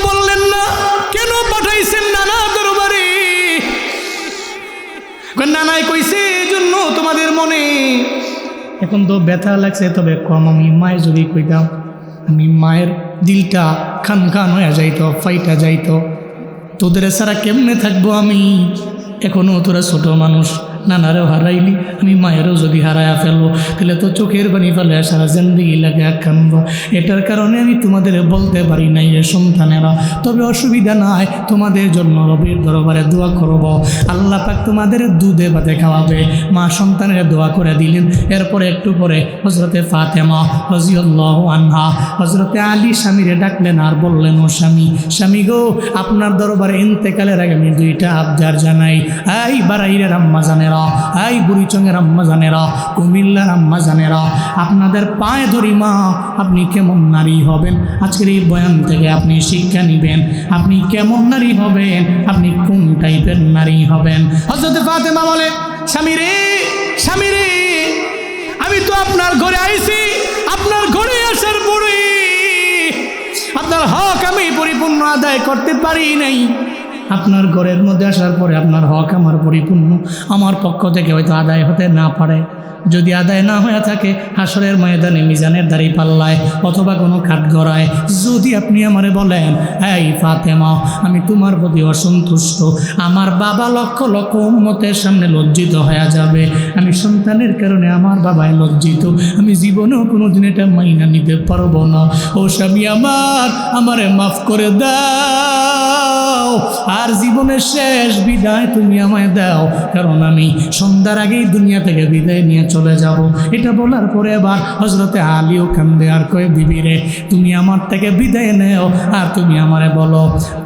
বললেন না? কেন পাঠাইছেন নানা দরবারে? নানাই কইছে এজন্য তোমাদের মনে এখন তো ব্যথা লাগছে, তবে কম আমি মায়ের যদি কইতাম, আমি মায়ের দিলটা খান খান হয়ে যাইতো, ফাইটা যাইতো। তোদের ছাড়া কেমনে থাকবো আমি? এখনও তোরা ছোট মানুষ, নানারও হারাইলি, আমি মায়েরও যদি হারায়া ফেলবো তাহলে তো চোখের পানি ফেলে সারা জিন্দেগি লাগে কান্দ। এটার কারণে আমি তোমাদের বলতে পারি নাই রে সন্তানেরা। তবে অসুবিধা নাই, তোমাদের জন্য রবের দরবারে দোয়া করব, আল্লাহ পাক তোমাদের দুধে ভাতে খাওয়াবে। মা সন্তানের দোয়া করে দিলেন। এরপরে একটু পরে হজরতে ফাতেমা রাদিয়াল্লাহু আনহা হজরতে আলী স্বামীরে ডাকলেন আর বললেন, ও স্বামী, স্বামী গো, আপনার দরবারে ইন্তেকালের আগে আমি দুইটা আবদার জানাই। এই বারাইরের আম্মা জানেরা, এই বুড়িচঙ্গের আম্মা জানেরা, কুমিল্লার আম্মা জানেরা, আপনাদের পায়ে ধরি মা, আপনি কেমন নারী হবেন আজকের এই বয়ান থেকে আপনি শিক্ষা নিবেন। আপনি কেমন নারী হবেন, আপনি কোন টাইপের নারী হবেন। হযরত ফাতেমা বলে, স্বামী রে, স্বামী রে, আমি তো আপনার ঘরে আইছি, আপনার ঘরে আসার পরে আপনার হক আমি পরিপূর্ণ আদায় করতে পারি নাই। আপনার ঘরের মধ্যে আসার পরে আপনার হক আমার পরিপূর্ণ আমার পক্ষ থেকে হয়তো আদায় হতে না পারে। যদি আদায় না হয়ে থাকে হাসরের ময়দানে মিজানের দাড়ি পাল্লায় অথবা কোনো কাঠগড়ায় যদি আপনি আমারে বলেন, এই ফাতেমা, আমি তোমার প্রতি অসন্তুষ্ট, আমার বাবা লক্ষ লক্ষ উম্মতের সামনে লজ্জিত হয়ে যাবে, আমি সন্তানের কারণে আমার বাবায় লজ্জিত, আমি জীবনেও কোনোদিন এটা মাইনা নিতে পারবো না। ও স্বামী আমার, আমারে মাফ করে দাও, আর জীবনের শেষ বিদায় তুমি আমায় দাও, কারণ আমি সন্ধ্যার আগেই দুনিয়া থেকে বিদায় নিয়ে চলে যাব। এটা বলার পরে আবার হযরতে আলীও কান্দে আর কয়ে, বিবি রে, তুমি আমার থেকে বিদায় নেও, আর তুমি আমারে বলো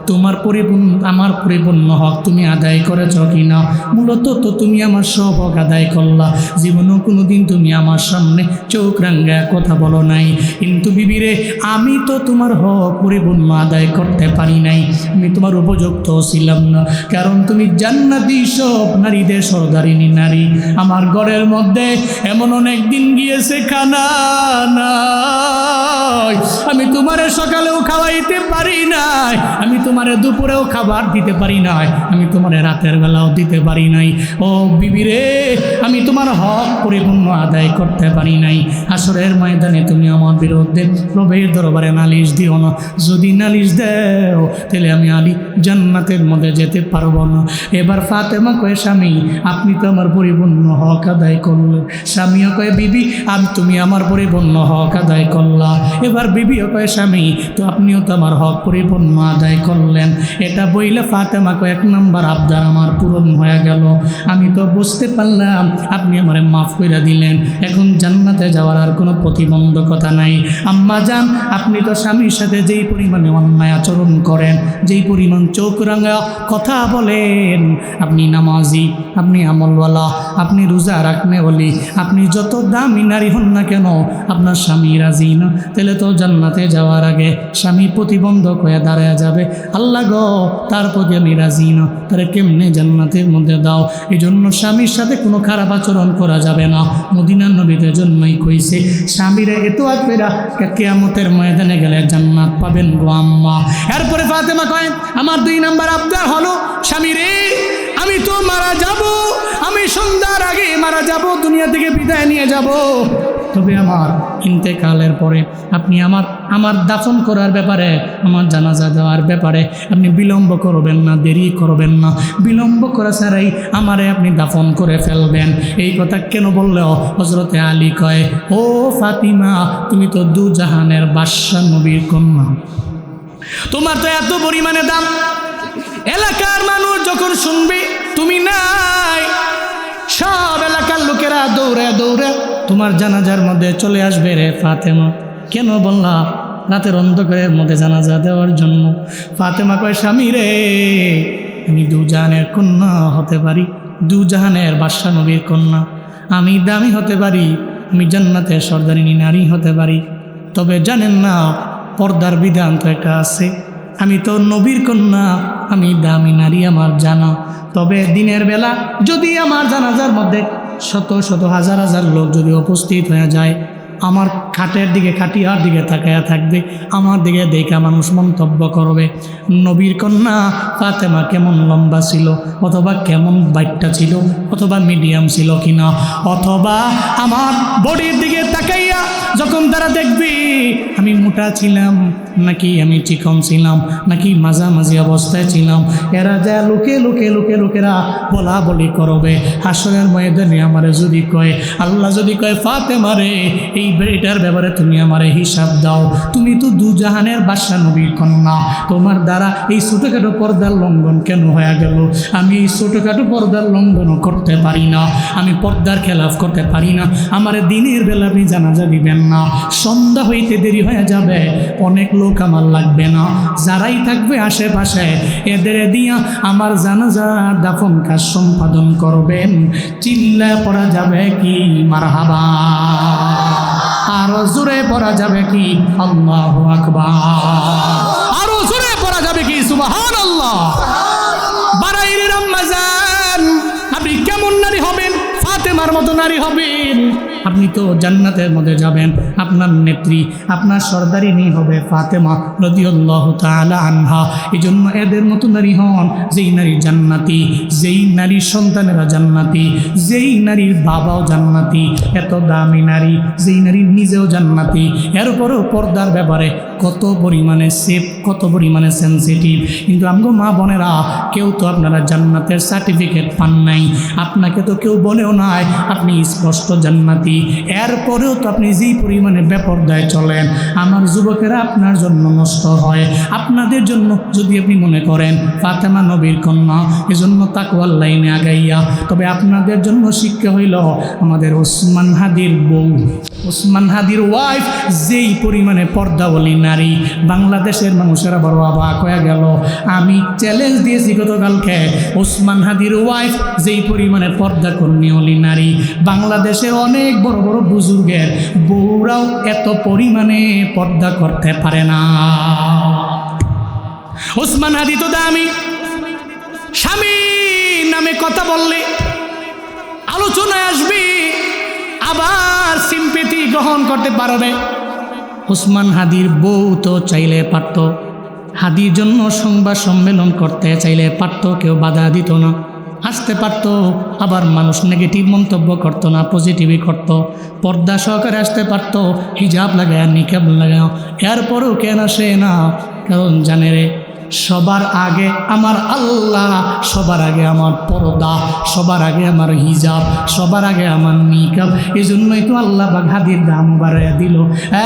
তোমার আমার পরিপূর্ণ হক তুমি আদায় করেছ কি না। মূলত তো তুমি আমার সব হক আদায় করলা, জীবনেও কোনোদিন তুমি আমার সামনে চোখ রাঙ্গায় কথা বলো নাই। কিন্তু বিবি রে, আমি তো তোমার হক পরিপূর্ণ আদায় করতে পারি নাই, আমি তোমার উপযুক্ত ছিলাম না, কারণ তুমি জান্নাতি সব নারীদের সর্দারিনী নারী। আমার ঘরের মধ্যে এমন অনেক দিন গিয়েছে খানা নাই, আমি তোমারে সকালেও খাওয়াইতে পারি নাই, আমি তোমারে দুপুরেও খাবার দিতে পারি নাই, আমি তোমারে রাতের বেলাও দিতে পারি নাই। ও বিবি রে, আমি তোমার হক পরিপূর্ণ আদায় করতে পারি নাই। হাসরের ময়দানে তুমি আমার বিরুদ্ধে রবের দরবারে নালিশ দিও না, যদি নালিশ দেও তাহলে আমি আলী জান্নাতের মধ্যে যেতে পারবো না। এবার ফাতেমা কয়ে, স্বামী, আপনি তো আমার পরিপূর্ণ হক আদায় করলেন। স্বামীও কয়ে, বিবি, তুমি আমার পরিপূর্ণ হক আদায় করলা। এবার বিবিও কয়ে, স্বামী, তো আপনিও তো আমার হক পরিপূর্ণ আদায় করলেন। এটা বইলে ফাতেমা কয়ে, 1 নম্বর আবদার আমার পূরণ হয়ে গেল। আমি তো বুঝতে পারলাম আপনি আমারে মাফ করে দিলেন, এখন জান্নাতে যাওয়ার আর কোনো প্রতিবন্ধকতা নাই। আম্মা জান, আপনি তো স্বামীর সাথে যেই পরিমাণে অন্যায় আচরণ করেন, যেই পরিমাণ চোখ রাঙা কথা বলেন, আপনি নামাজি, আপনি আমলওয়ালা, আপনি রোজা রাখনে বলি, আপনি যত দামি নারী হন না কেন, আপনার স্বামী রাজি না, তাহলে তো জান্নাতে যাওয়ার আগে স্বামী প্রতিবন্ধক হয়ে দাঁড়ায় যাবে। আল্লাহ গো, তার প্রতি আমি রাজি না, তারা কেমনে জান্নাতের মধ্যে দাও। এই জন্য স্বামীর সাথে কোনো খারাপ আচরণ করা যাবে না। মদিনার নবীদের জন্যই কইছে, স্বামীরা এত আত্মেরা কিয়ামতের ময়দানে গেলে জান্নাত পাবেন গো আম্মা। এরপরে ফাতেমা কয়, আমার 2 নম্বর আবদার হলো, স্বামী রে, আমি তো মারা যাব, আমি সন্ধ্যার আগে মারা যাব, দুনিয়া থেকে বিদায় নিয়ে যাব, তবে আমার ইন্তেকালের পরে আপনি আমার দাফন করার ব্যাপারে, আমার জানাজা দেওয়ার ব্যাপারে আপনি বিলম্ব করবেন না, দেরি করবেন না, বিলম্ব করা ছাড়াই আমারে আপনি দাফন করে ফেলবেন। এই কথা কেন বললেও হযরতে আলী কয়, ও ফাতিমা, তুমি তো 2 জাহানের বাদশাহ নবীর কন্যা, তোমার তো এত পরিমাণে দাম, এলাকার মানুষ যখন শুনবে তুমি নাই, সব এলাকার লোকেরা দৌড়ে দৌড়ে তোমার জানাজার মধ্যে চলে আসবে রে ফাতেমা। কেন বললা রাতের অন্ধকারের মধ্যে জানাজা দেওয়ার জন্য? ফাতেমা কয়, স্বামী রে, আমি 2 জাহানের কন্যা হতে পারি, 2 জাহানের বাদশাহ নবীর কন্যা, আমি দামি হতে পারি, আমি জান্নাতের সর্দারিনী নারী হতে পারি, তবে জানেন না পর্দার বিধান তো একটা আছে, আমি তো নবীর কন্যা, আমি দামি নারী আমার জানা, তবে দিনের বেলা যদি আমার জানাজার মধ্যে শত শত হাজার হাজার লোক যদি উপস্থিত হয়ে যায়, আমার খাটের দিকে খাটিয়ার দিকে তাকায়া থাকবে, আমার দিকে দেখা মানুষ মন্তব্য করবে নবীর কন্যা ফাতেমা কেমন লম্বা ছিল, অথবা কেমন বাইটটা ছিল, অথবা মিডিয়াম ছিল কিনা, অথবা আমার বডির দিকে তাকাইয়া যখন তারা দেখবে আমি মোটা ছিলাম নাকি আমি চিকন ছিলাম নাকি মাঝামাঝি অবস্থায় ছিলাম, এরা যা লোকেরা বলা বলি করবে। হাসরের ময়দানে আমারে যদি কয়, আল্লাহ যদি কয় ফাতেমা রে এই এটার ব্যাপারে তুমি আমারে হিসাব দাও, তুমি তো দুজাহানের বাদশা নবীর কন্যা, তোমার দ্বারা এই ছোটোখাটো পর্দার লঙ্ঘন কেন হয়ে গেল? আমি এই ছোটোখাটো পর্দার লঙ্ঘনও করতে পারি না, আমি পর্দার খেলাফ করতে পারি না, আমার দিনের বেলা আপনি জানাজা দিবেন না, সন্ধ্যা হইতে দেরি হয়ে যাবে, অনেক লোক আমার লাগবে না, যারাই থাকবে আশেপাশে এদের দিয়া আমার জানাজা দাফন কাজ সম্পাদন করবেন। চিল্লা পড়া যাবে কি মারহাবা? আরো জোরে পড়া যাবে কি আল্লাহু আকবার? আরো জোরে পড়া যাবে কি সুবহানাল্লাহ? বারাইর রমজান, আপনি কেমন নারী হবেন? ফাতেমার মতো নারী হবেন। আপনি তো জান্নাতের মধ্যে যাবেন, আপনার নেত্রী আপনার সর্দারিনী হবে ফাতেমা রাদিয়াল্লাহু তাআলা আনহা। এই জন্য এদের মতো নারী হন, যেই নারী জান্নাতি, যেই নারীর সন্তানেরা জান্নাতি, যেই নারীর বাবাও জান্নাতি, এত দামি নারী, যেই নারী নিজেও জান্নাতি, এরপরেও পর্দার ব্যাপারে কত পরিমাণে সেফ, কত পরিমাণে সেন্সিটিভ। কিন্তু আমগো মা বোনেরা কেউ তো আপনারা জান্নাতের সার্টিফিকেট পান নাই, আপনাকে তো কেউ বলেও নাই আপনি স্পষ্ট জান্নাতি, এরপরেও তো আপনি যেই পরিমাণে বেপরদায় চলেন, আমার যুবকেরা আপনার জন্য নষ্ট হয়। আপনাদের জন্য যদি আপনি মনে করেন ফাতেমা নবীর কন্যা, এজন্য তাকওয়ার লাইনে আগাইয়া, তবে আপনাদের জন্য শিক্ষা হইল আমাদের ওসমান হাদির বউ, ওসমান হাদির ওয়াইফ যেই পরিমাণে পর্দাবলী নারী, বাংলাদেশের মানুষেরা বড় অবাক হয়ে গেল। আমি চ্যালেঞ্জ দিয়েছি গতকালকে, ওসমান হাদির ওয়াইফ যেই পরিমাণে পর্দা কর্মী নারী, বাংলাদেশের অনেক বড় বড় বুজুর্গের বউরাও এত পরিমাণে পর্দা করতে পারে না। ওসমান হাদি তো দামি, স্বামী নামে কথা বললে আলোচনায় আসবে, আবার সিম্পেথি গ্রহণ করতে পারবে। ওসমান হাদির বউ তো চাইলে পারত, হাদির জন্য সংবাদ সম্মেলন করতে চাইলে পারত, কেউ বাধা দিত না, আসতে পারত, আবার মানুষ নেগেটিভ মন্তব্য করতো না, পজিটিভই করত, পর্দা সহকারে আসতে পারত, হিজাব লাগায় নিকাব লাগায়, এরপরও কেন আসে না? কারণ জানে রে সবার আগে আমার আল্লাহ, সবার আগে আমার পর্দা, সবার আগে আমার হিজাব, সবার আগে আমার নিকাব। এই জন্যই তো আল্লাহ বা হাদির দাম বাড়াইয়া দিল।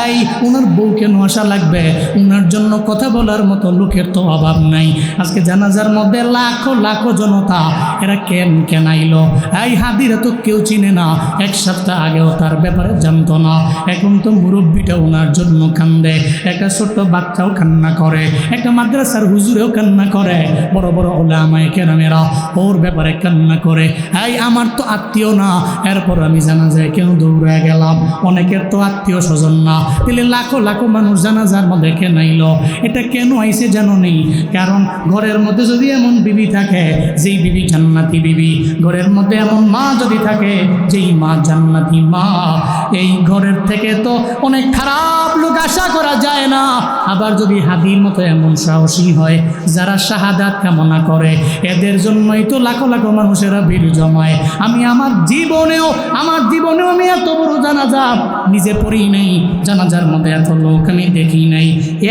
এই ওনার বউ কেন আসা লাগবে? ওনার জন্য কথা বলার মতো লোকের তো অভাব নাই। আজকে জানাজার মধ্যে লাখো লাখো জনতা, এরা কেন আইলো? এই হাদিরা তো কেউ চিনে না, এক সপ্তাহ আগেও তার ব্যাপারে জানতো না, এখন তো মুরব্বীটা ওনার জন্য কান্দে, একটা ছোট্ট বাচ্চাও কান্না করে, একটা মাদ্রাসার হুজুরেও কান্না করে, বড় বড় ওলামায়ে কেরামেরা ওর ব্যাপারে কান্না করে। এই আমার তো আত্মীয় না, এরপর আমি জানাজায় কেন দৌড়ে গেলাম? অনেকের তো আত্মীয় স্বজন না, তাহলে লাখো লাখো মানুষ জানাজার মধ্যে কেন আইলো? এটা কেন আইছে জানো নেই? কারণ ঘরের মধ্যে যদি এমন বিবি থাকে যেই বিবি জান্নাতি বিবি, ঘরের মধ্যে এমন মা যদি থাকে যেই মা জান্নাতি মা, এই ঘরের থেকে তো অনেক খারাপ লোক আশা করা যায় না। আবার যদি হাদির মতো এমন সাহসী হয় যারা শাহাদাত কামনা করে, এদের জন্যই তো লাখো লাখো মানুষেরা ভিড় জমায়। আমি আমার জীবনেও আমি এত বড় জানাজা নিজে পড়ি নাই, জানাজার মধ্যে এত লোক আমি দেখি নাই।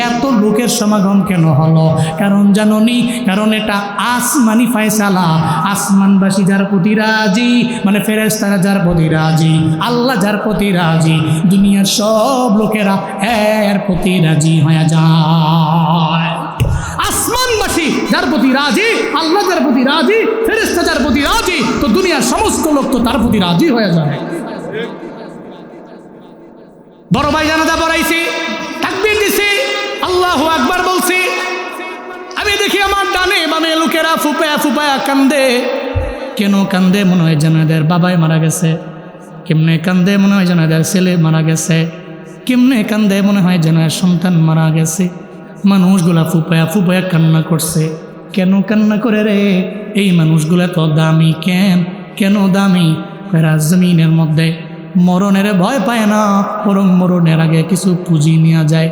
এত লোকের সমাগম কেন হলো? কারণ জানোনি, কারণ এটা আসমানি ফয়সালা। আসমানবাসী যার প্রতি রাজি, মানে ফেরেশতারা যার প্রতি রাজি, আল্লাহ যার প্রতি রাজি, দুনিয়ার সব লোকেরা এর প্রতি রাজি হয়ে যায়। আসমানবাসী যার প্রতি রাজি, আল্লাহ যার প্রতি রাজি, ফেরেশতা যার প্রতি রাজি, তো দুনিয়ার সমস্ত লোক তো তার প্রতি রাজি হয়ে যায়। বড় ভাই জানাজা পড়াইছি, তাকবীর দিছি, আল্লাহু আকবার বলছি, আমি দেখি আমার ডানে বামে লোকেরা ফুপায়া ফুপায়া কান্দে। কেন কান্দে? মনে হয় যেন এদের বাবাই মারা গেছে। কেমনে কান্দে? মনে হয় যেন এদের ছেলে মারা গেছে। কেমনে কান্দে? মনে হয় যেন এর সন্তান মারা গেছে। মানুষগুলা ফুপায়া ফুপায়া কান্না করছে। কেন কান্না করে রে? এই মানুষগুলা তো দামি। কেন দামি? জমিনের মধ্যে মরণের ভয় পায় না, বরং মরণের আগে কিছু পুঁজি নেওয়া যায়।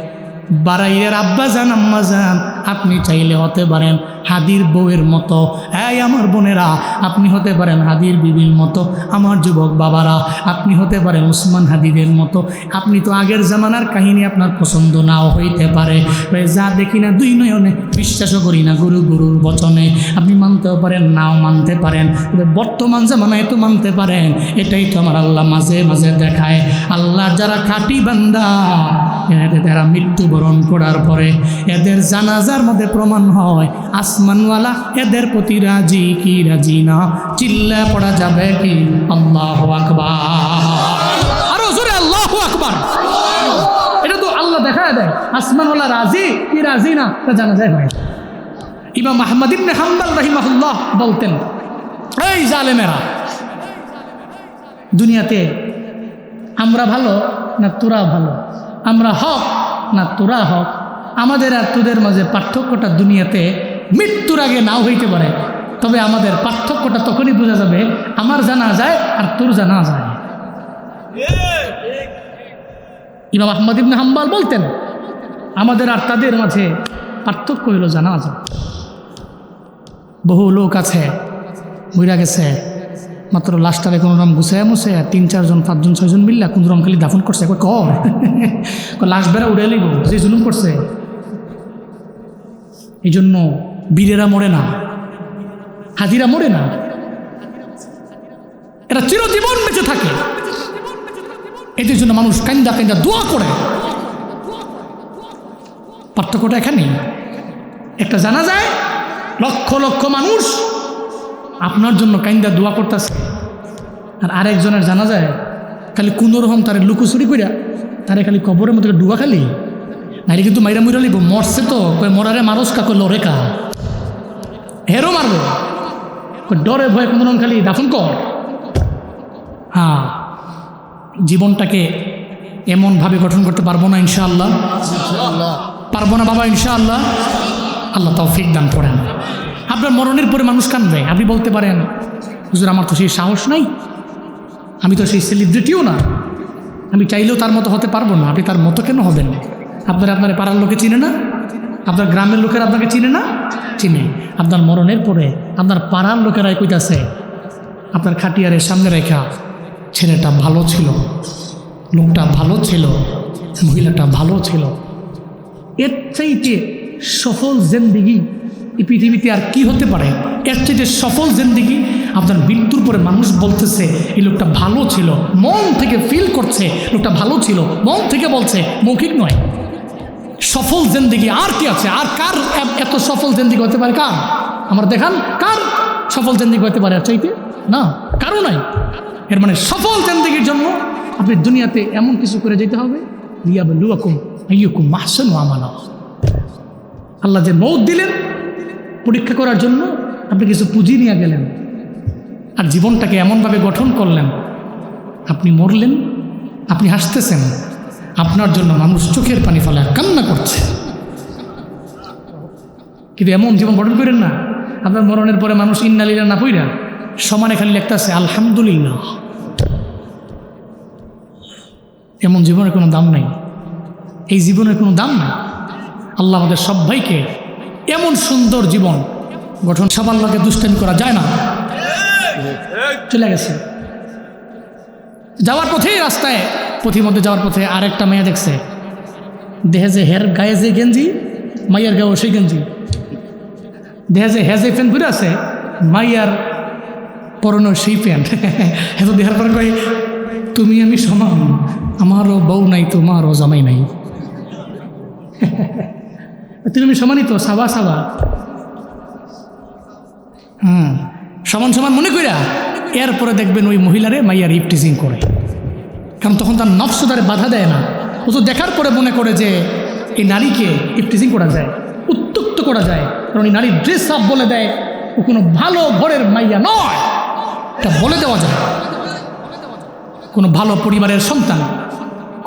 বাড়াইয়ের আব্বা যান আম্মা যান, আপনি চাইলে হতে পারেন হাদির বউয়ের মতো। এই আমার বোনেরা, আপনি হতে পারেন হাদির বিবির মতো। আমার যুবক বাবারা, আপনি হতে পারেন উসমান হাদিদের মতো। আপনি তো আগের জামানার কাহিনী আপনার পছন্দ নাও হইতে পারে, যা দেখি না দুই নয়নে, বিশ্বাসও করি না গুরুর বচনে। আপনি মানতেও পারেন, নাও মানতে পারেন, তবে বর্তমান জামানায় তো মানতে পারেন। এটাই তো আমার আল্লাহ মাঝে মাঝে দেখায়। আল্লাহ যারা খাঁটি বান্দা, এরা মৃত্যুবরণ করার পরে এদের জানাজার মধ্যে প্রমাণ হয় আসমানওয়ালা এদের প্রতি রাজি কি রাজি না। চিল্লা পড়া যাবে কি আল্লাহু আকবার, আরো জোরে আল্লাহু আকবার। এটা তো আল্লাহ দেখা দেয় আসমানওয়ালা রাজি কি রাজি না, তা জানা যায় হয়। ইমাম আহমদ ইবনে হাম্বল রাহিমাহুল্লাহ বলতেন, এই জালেমেরা, দুনিয়াতে আমরা ভালো না তোরা ভালো, আমরা হক না তোরা হক, আমাদের আর তোদের মাঝে পার্থক্যটা দুনিয়াতে মৃত্যুর আগে নাও হইতে পারে, তবে আমাদের পার্থক্যটা তখনই বোঝা যাবে আমার জানা যায় আর তোর জানা যায়। ইমাম আহমদ ইবনে হাম্বল বলতেন, আমাদের আর তাদের মাঝে পার্থক্য হইল জানা যায়। বহু লোক আছে মইরা গেছে, মাত্র লাশটারে কোনো রকম গুছাইয়া মুছে 3-4 জন 5 জন 6 জন মিল্লা কোন রকম খালি দাফন করছে। কর লাশ বেড়া উড়ে লিব, যে জুলুম করছে। এই জন্য বীরেরা মরে না, হাজিরা মরে না, এরা চিরজীবন বেঁচে থাকে। এদের জন্য মানুষ কান্দা কান্দা দোয়া করে। পার্থক্যটা এখানেই। একটা জানা যায় লক্ষ লক্ষ মানুষ আপনার জন্য কান্দা দোয়া করতেছে, আর আরেকজনের জানা যায় খালি কোনোরকম তারে লুকোচুরি করিয়া তারে খালি কবরের মধ্যে ডুবা খালি, নাইলে কিন্তু মাইরা মুইরা লিব। মরছে তো কই মরারে মারস কা, কই লড়ে কা, হেরো মারবো, ডরে ভয়ে কোনোরকম খালি দাফন কর। হ্যাঁ, জীবনটাকে এমনভাবে গঠন করতে পারবো না ইনশাআল্লাহ, পারবো না বাবা ইনশাআল্লাহ। আল্লাহ তৌফিক দান করেন। আপনার মরণের পরে মানুষ কাঁদবে, আপনি বলতে পারেন হুজুর আমার তো সেই সাহস নাই, আমি তো সেই সেলিব্রিটিও না, আমি চাইলেও তার মতো হতে পারবো না। আপনি তার মতো কেন হবেন? আপনার পাড়ার লোকে চিনে না, আপনার গ্রামের লোকের আপনাকে চিনে না, চিনে। আপনার মরণের পরে আপনার পাড়ার লোকেরাই কইতাছে আপনার খাটিয়ারের সামনে রেখা, ছেলেটা ভালো ছিল, লোকটা ভালো ছিল, মহিলাটা ভালো ছিল। এর চাইতে সফল জিন্দেগি এই পৃথিবীতে আর কি হতে পারে? এর চাইতে সফল জিন্দেগি আপনার মৃত্যুর পরে মানুষ বলতেছে এই লোকটা ভালো ছিল, মন থেকে ফিল করছে লোকটা ভালো ছিল, মন থেকে বলছে, মৌখিক নয়। সফল জিন্দেগি আর কি আছে? আর কার এত সফল জিন্দেগি হতে পারে? কার আমার দেখান, কার সফল জিন্দেগি হতে পারে? আর চাইতে না, কারো নাই। এর মানে সফল জিন্দেগির জন্য আপনি দুনিয়াতে এমন কিছু করে যেতে হবে, লিয়াবলুয়াকুম আইয়ুকুম আহসানু আমালা। আল্লাহ যে মৌত দিলেন পরীক্ষা করার জন্য, আপনি কিছু পুঁজি নিয়ে গেলেন আর জীবনটাকে এমনভাবে গঠন করলেন, আপনি মরলেন, আপনি হাসতেছেন, আপনার জন্য মানুষ চোখের পানি ফেলে কান্না করছে। কিন্তু এমন জীবন গঠন করেন না আপনার মরণের পরে মানুষ ইন্না লিল্লাহ না পইরা সমানে খালি লিখতেছে আলহামদুলিল্লাহ। এমন জীবনের কোনো দাম নাই, এই জীবনের কোনো দাম নাই। আল্লাহ আমাদের সবাইকে এমন সুন্দর জীবন গঠন, সব আল্লাহকে দুষ্টামি করা যায় না। চলে গেছে যাওয়ার পথেই রাস্তায় পথিমধ্যে যাওয়ার পথে আরেকটা মেয়ে দেখছে, দেহে যে হের গায়ে যে গেঞ্জি, মাইয়ার গায়েও সেই গেঞ্জি, দেহে যে হেজে প্যান্ট ঘুরে আছে, মাইয়ার পরনো সেই প্যান্ট। এত দেহার পরে কই তুমি আমি সমান, আমারও বউ নাই তোমারও জামাই নাই, তুমি আমি সমানই তো, সাবা সাবা। সমান সমান মনে কইরা এরপরে দেখবেন ওই মহিলারে মাইয়ার ইফটিজিং করে, কারণ তখন তার নফস তারে বাধা দেয় না। ও তো দেখার পরে মনে করে যে এই নারীকে ইফটিজিং করা যায়, উত্তক্ত করা যায়, কারণ এই নারীর ড্রেস আপ বলে দেয় ও কোনো ভালো ঘরের মাইয়া নয়, এটা বলে দেওয়া যায়। কোনো ভালো পরিবারের সন্তান,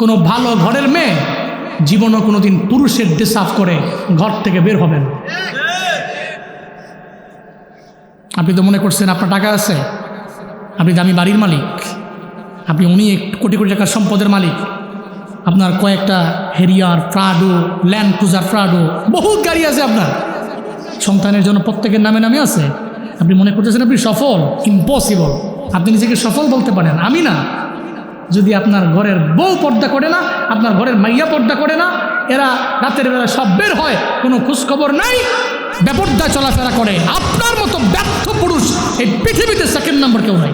কোনো ভালো ঘরের মেয়ে জীবনও কোনোদিন পুরুষের ড্রেস আপ করে ঘর থেকে বের হবেন। আপনি তো মনে করছেন আপনার টাকা আছে, আপনি দামি বাড়ির মালিক, আপনি অনেক কোটি কোটি টাকার সম্পদের মালিক, আপনার কয়েকটা Harrier, Prado, land cruiser Prado, বহুত গাড়ি আছে আপনার, সন্তানের জন্য প্রত্যেকের নামে নামে আছে। আপনি মনে করতেছেন আপনি সফল? ইম্পসিবল। আপনি নিজেকে সফল বলতে পারেন, আমি না। যদি আপনার ঘরের বউ পর্দা করে না, আপনার ঘরের মাইয়া পর্দা করে না, এরা রাতের বেলা সব বের হয়, কোনো খোঁজখবর নাই, বেপর্দা চলাফেরা করে, আপনার মতো ব্যর্থ পুরুষ এই পৃথিবীতে সেকেন্ড নম্বর কেউ নাই।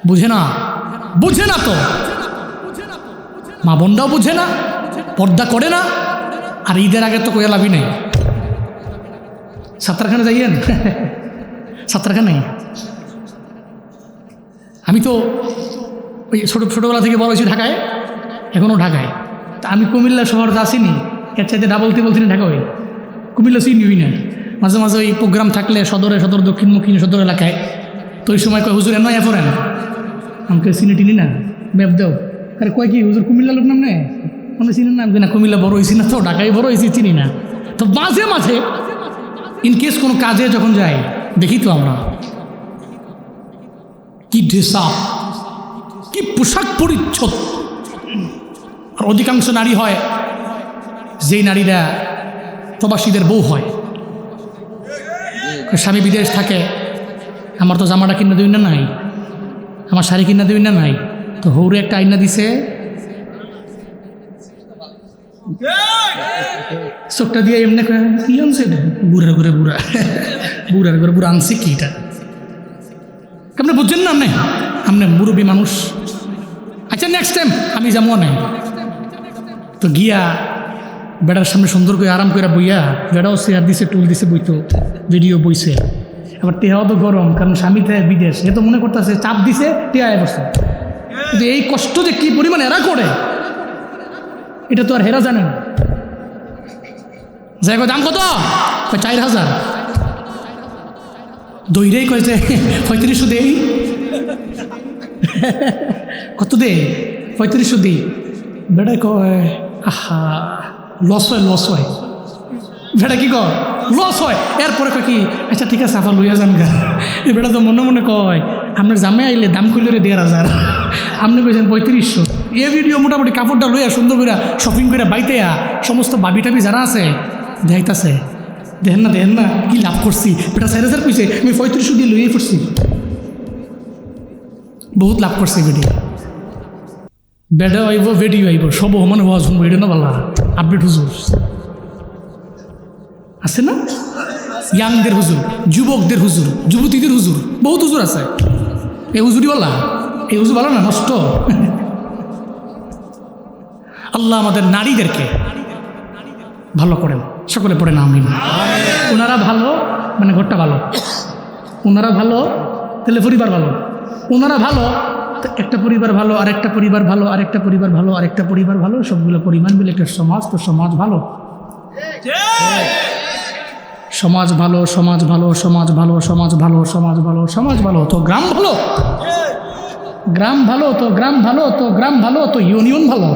বুঝে না, বুঝে না তো, মা বোনটাও বুঝে না, পর্দা করে না। আর ঈদের আগে তো কোয়া লাভই নেই। সাত্তারখানে যাইয়েন, সাত্তারখানে আমি তো ওই ছোটোবেলা থেকে বড় হয়েছি ঢাকায়, এখনও ঢাকায়। তা আমি কুমিল্লা শহর আসিনি, এর চাইতে ডাবল টিবল তিনি ঢাকা হই, কুমিল্লা চিনিই না। মাঝে মাঝে ওই প্রোগ্রাম থাকলে সদর দক্ষিণমুখী সদর এলাকায়, তো ওই সময় কয় হুজুর এন নয় ফোরেন, আমাকে চিনি টিনি না, ম্যাপ দেও। আরে কয় কি হুজুর কুমিল্লা লোক নাম নেই, মানে চিনি নাম না, কুমিল্লা বড় হয়েছি না, তো ঢাকায় বড় হয়েছি, চিনি না। তো মাঝে মাঝে ইনকেস কোনো কাজে যখন যাই দেখি তো আমরা কি ড্রেস আপ, কি পোশাক পরিচ্ছদ। আর অধিকাংশ নারী হয় যেই নারীরা প্রবাসীদের বউ হয়, স্বামী বিদেশ থাকে, আমার তো জামাটা কিনা দিই না নাই, আমার শাড়ি কিনা দিই না নাই, তো হৌরে একটা আইনা দিছে, চোখটা দিয়ে এমনি কি আনছে, বুড়ার ঘুরে বুড়া আনছে কি এটা, আপনি বুঝছেন না? আপনি মুরব্বী মানুষ। আচ্ছা নেক্সট টাইম আমি যাবো না, তো গিয়া বেড়ার সামনে সুন্দর করে আরাম করে বইয়া, বেড়াও চেয়ার দিছে, টুল দিছে, বইতো ভিডিও বইছে। আবার টেহাও তো গরম, কারণ স্বামী থেকে বিদেশ, এ তো মনে করতেছে চাপ দিছে, টেহায় বসে। কিন্তু এই কষ্ট যে কি পরিমাণ এরা করে, এটা তো আর হেরা জানে না। যাই দাম কত? 4000। দইরেই কয়েছে 3500 দেই, কত দে? 3500 দিই। বেড়াই কয় আহা লস হয়। বেড়া কি কয় লস হয়। এরপরে কয় কি আচ্ছা ঠিক আছে আবার লইয়া যান গা। এ বেড়া তো মনে মনে কয় আপনার জামে আইলে দাম কইলে 1500, আপনি কইছেন 3500। এ ভিডিও মোটামুটি কাপড়টা লইয়া সুন্দর করে শপিং করে বাইতে সমস্ত বাবি টাবি যারা আছে দেখাইতেছে, দেখেন না কি লাভ করছি, বেটা 4000 কইছে, আমি 3500 দিয়ে লইয়ে পড়ছি, বহুত লাভ করছে ভিডিও। বেডা আইব, ভিডিও আইব, সব মানে ওয়াজ শুনবো, এটা না বালা আপডেট হুজুর আছে না, ইয়াংদের হুজুর, যুবকদের হুজুর, যুবতীদের হুজুর, বহুত হুজুর আছে। এই হুজুরি বলা, এই হুজুর বলা না নষ্ট। আল্লাহ আমাদের নারীদেরকে ভালো করেন, সকলে পড়েন আমিন। ওনারা ভালো মানে ঘরটা ভালো, ওনারা ভালো তাহলে পরিবার ভালো, ওনারা ভালো একটা পরিবার ভালো, আরেকটা পরিবার ভালো, আরেকটা পরিবার ভালো, আরেকটা পরিবার ভালো, সবগুলো পরিমাণ মিলে একটা সমাজ, তো সমাজ ভালো, সমাজ ভালো, সমাজ ভালো, সমাজ ভালো, সমাজ ভালো, সমাজ ভালো, সমাজ ভালো তো গ্রাম ভালো, গ্রাম ভালো তো গ্রাম ভালো, তো গ্রাম ভালো তো ইউনিয়ন ভালো,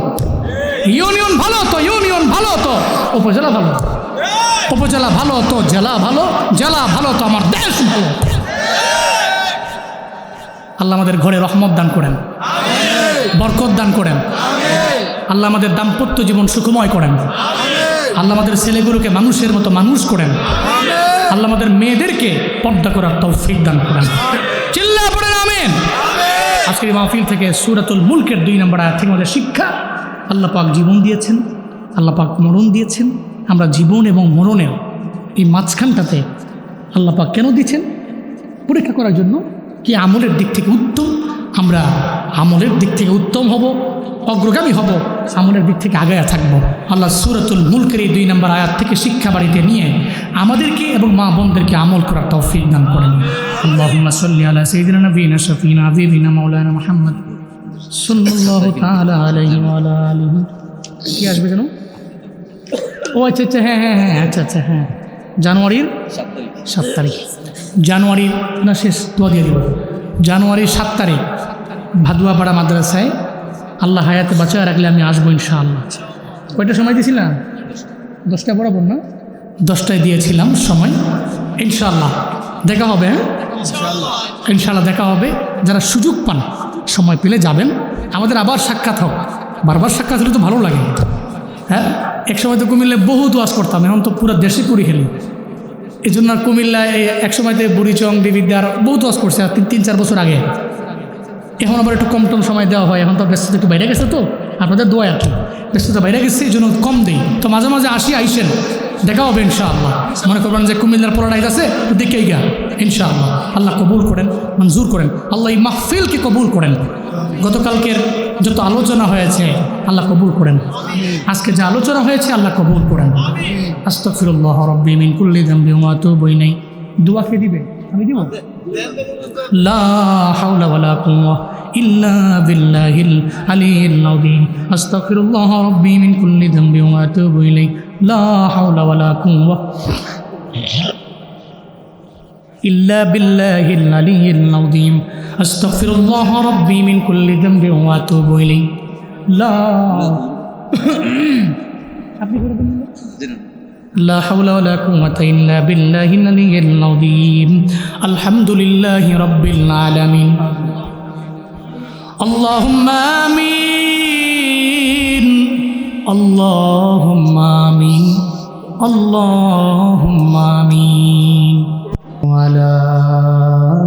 ইউনিয়ন ভালো তো ইউনিয়ন ভালো তো উপজেলা ভালো, উপজেলা ভালো তো জেলা ভালো, জেলা ভালো তো আমার দেশ ভালো। আল্লাহ আমাদের ঘরে রহমত দান করেন, বরকত দান করেন, আল্লাহ আমাদের দাম্পত্য জীবন সুখময় করেন, আল্লাহ আমাদের ছেলেগুলোকে মানুষের মতো মানুষ করেন, আল্লাহ আমাদের মেয়েদেরকে পর্দা করার তৌফিক দান করেন। চিল্লা পড়েন আমিন। আজকের মাহফিল থেকে সূরাতুল মুলকের 2 নম্বর আয়াত থেকে আমাদের শিক্ষা, আল্লাহ পাক জীবন দিয়েছেন, আল্লাহ পাক মরণ দিয়েছেন। আমরা জীবন এবং মরণেও এই মাঝখানটাতে আল্লাহ পাক কেন দিয়েছেন? পরীক্ষা করার জন্য, কি আমলের দিক থেকে উত্তম, আমরা আমলের দিক থেকে উত্তম হব, অগ্রগামী হব, আমলের দিক থেকে আগায়া থাকবো। আল্লাহ সূরাতুল মুলকের এই 2 নম্বর আয়াত থেকে শিক্ষা বাড়িতে নিয়ে আমাদেরকে এবং মা বোনদেরকে আমল করার তৌফিক দান করেন। আল্লাহুম্মা সাল্লি আলা সাইয়্যিদিনা নাবিয়িনা শাফিনা হাবিবিনা মাওলানা মুহাম্মদ সাল্লাল্লাহু তাআলা আলাইহি ওয়া আলা আলিহি। কি আসবে যেন? ও আচ্ছা হ্যাঁ আচ্ছা হ্যাঁ, জানুয়ারির 7 তারিখ, জানুয়ারির না শেষ দোয়া দিয়ে দিব, জানুয়ারির 7 তারিখ ভাদুয়াপাড়া মাদ্রাসায় আল্লাহ হায়াতে বাঁচায় রাখলে আমি আসবো ইনশাআল্লাহ। কয়টা সময় দিয়েছিলাম? 10টা বরাবর না, 10টায় দিয়েছিলাম সময়। ইনশাআল্লাহ দেখা হবে, হ্যাঁ ইনশাআল্লাহ দেখা হবে। যারা সুযোগ পান সময় পেলে যাবেন, আমাদের আবার সাক্ষাৎ হোক। বারবার সাক্ষাৎ হলে তো ভালো লাগে। হ্যাঁ, এক সময় তো কুমিল্লায় বহুত ওয়াজ করতাম, এখন তো পুরো দেশে করি খেলি। এই জন্য কুমিল্লায় এক সময়তে বুড়িচং দেবিদ্যার বহুত ওয়াজ করছে, আর 3-4 বছর আগে। এখন আবার একটু কম টম সময় দেওয়া হয়, এখন তো ব্যস্ততা একটু বাইরে গেছে, তো আপনাদের দোয়া আর কি, ব্যস্ততা বাইরে গেছে, এই জন্য কম দেই। তো মাঝে মাঝে আইসেন, দেখা হবে ইনশাআল্লাহ। মনে করবেন যে কুমিল্লার পড়াটাই আছে, দেখেই গা ইনশাআল্লাহ। আল্লাহ কবুল করেন, মঞ্জুর করেন, আল্লাহ এই মাহফিলকে কবুল করেন। গতকালকের যত আলোচনা হয়েছে আল্লাহ কবুল করেন, আজকে যে আলোচনা হয়েছে আল্লাহ কবুল করেন। আস্তাগফিরুল্লাহ রাব্বি মিন কুল্লি যামবি ওয়া আতুবু ইলাইহি। দোয়া কে দিবে? আমি দিব? লা হাওলা ওয়ালা কুওয়া ইল্লা বিল্লাহিল আলিয়্যিল আযীম। আস্তাগফিরুল্লাহ রাব্বি মিন কুল্লি যামবি ওয়া আতুবু ইলাইহি। লা হাওলা ওয়ালা কুওয়া ইল্লা বিল্লাহিল আলিয়্যিল আযীম। আস্তাগফিরুল্লাহ রাব্বি মিন কুল্লি যামবি ওয়া আতুবু ইলাইহি। লা আপনি করে দেন। لا حول ولا قوة إلا بالله العلي العظيم. الحمد لله رب العالمين. اللهم آمين، اللهم آمين، اللهم آمين. ولا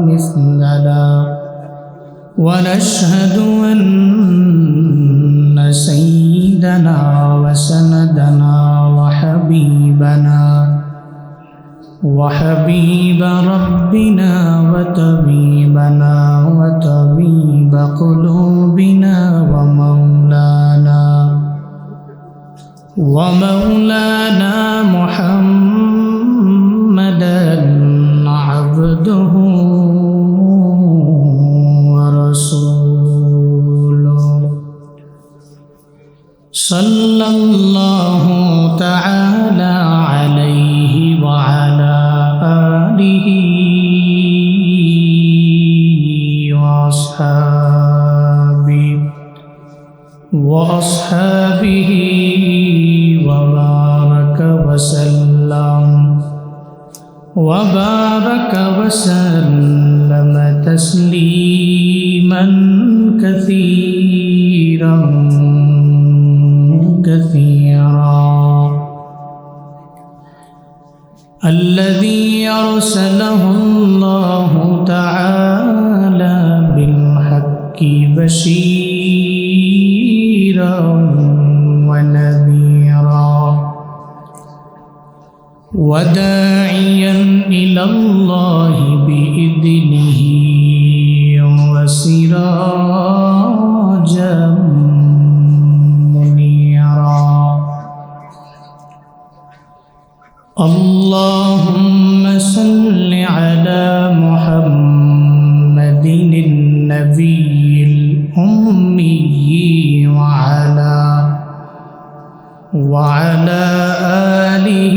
مثل له. ونشهد أن سيدنا وسندنا وحبيب ربنا وطبيبنا وطبيب قلوبنا ومولانا محمدا عبده ورسوله صلى الله تعالى عليه وعلى آله وأصحابه وبارك وسلم تسليما كثيرا الذي أرسله الله تعالى بالحق بشيرا ونذيرا وداعيا إلى الله بإذنه وسراجا منيرا. اللهم صل على محمد النبي الأمي وعلى آله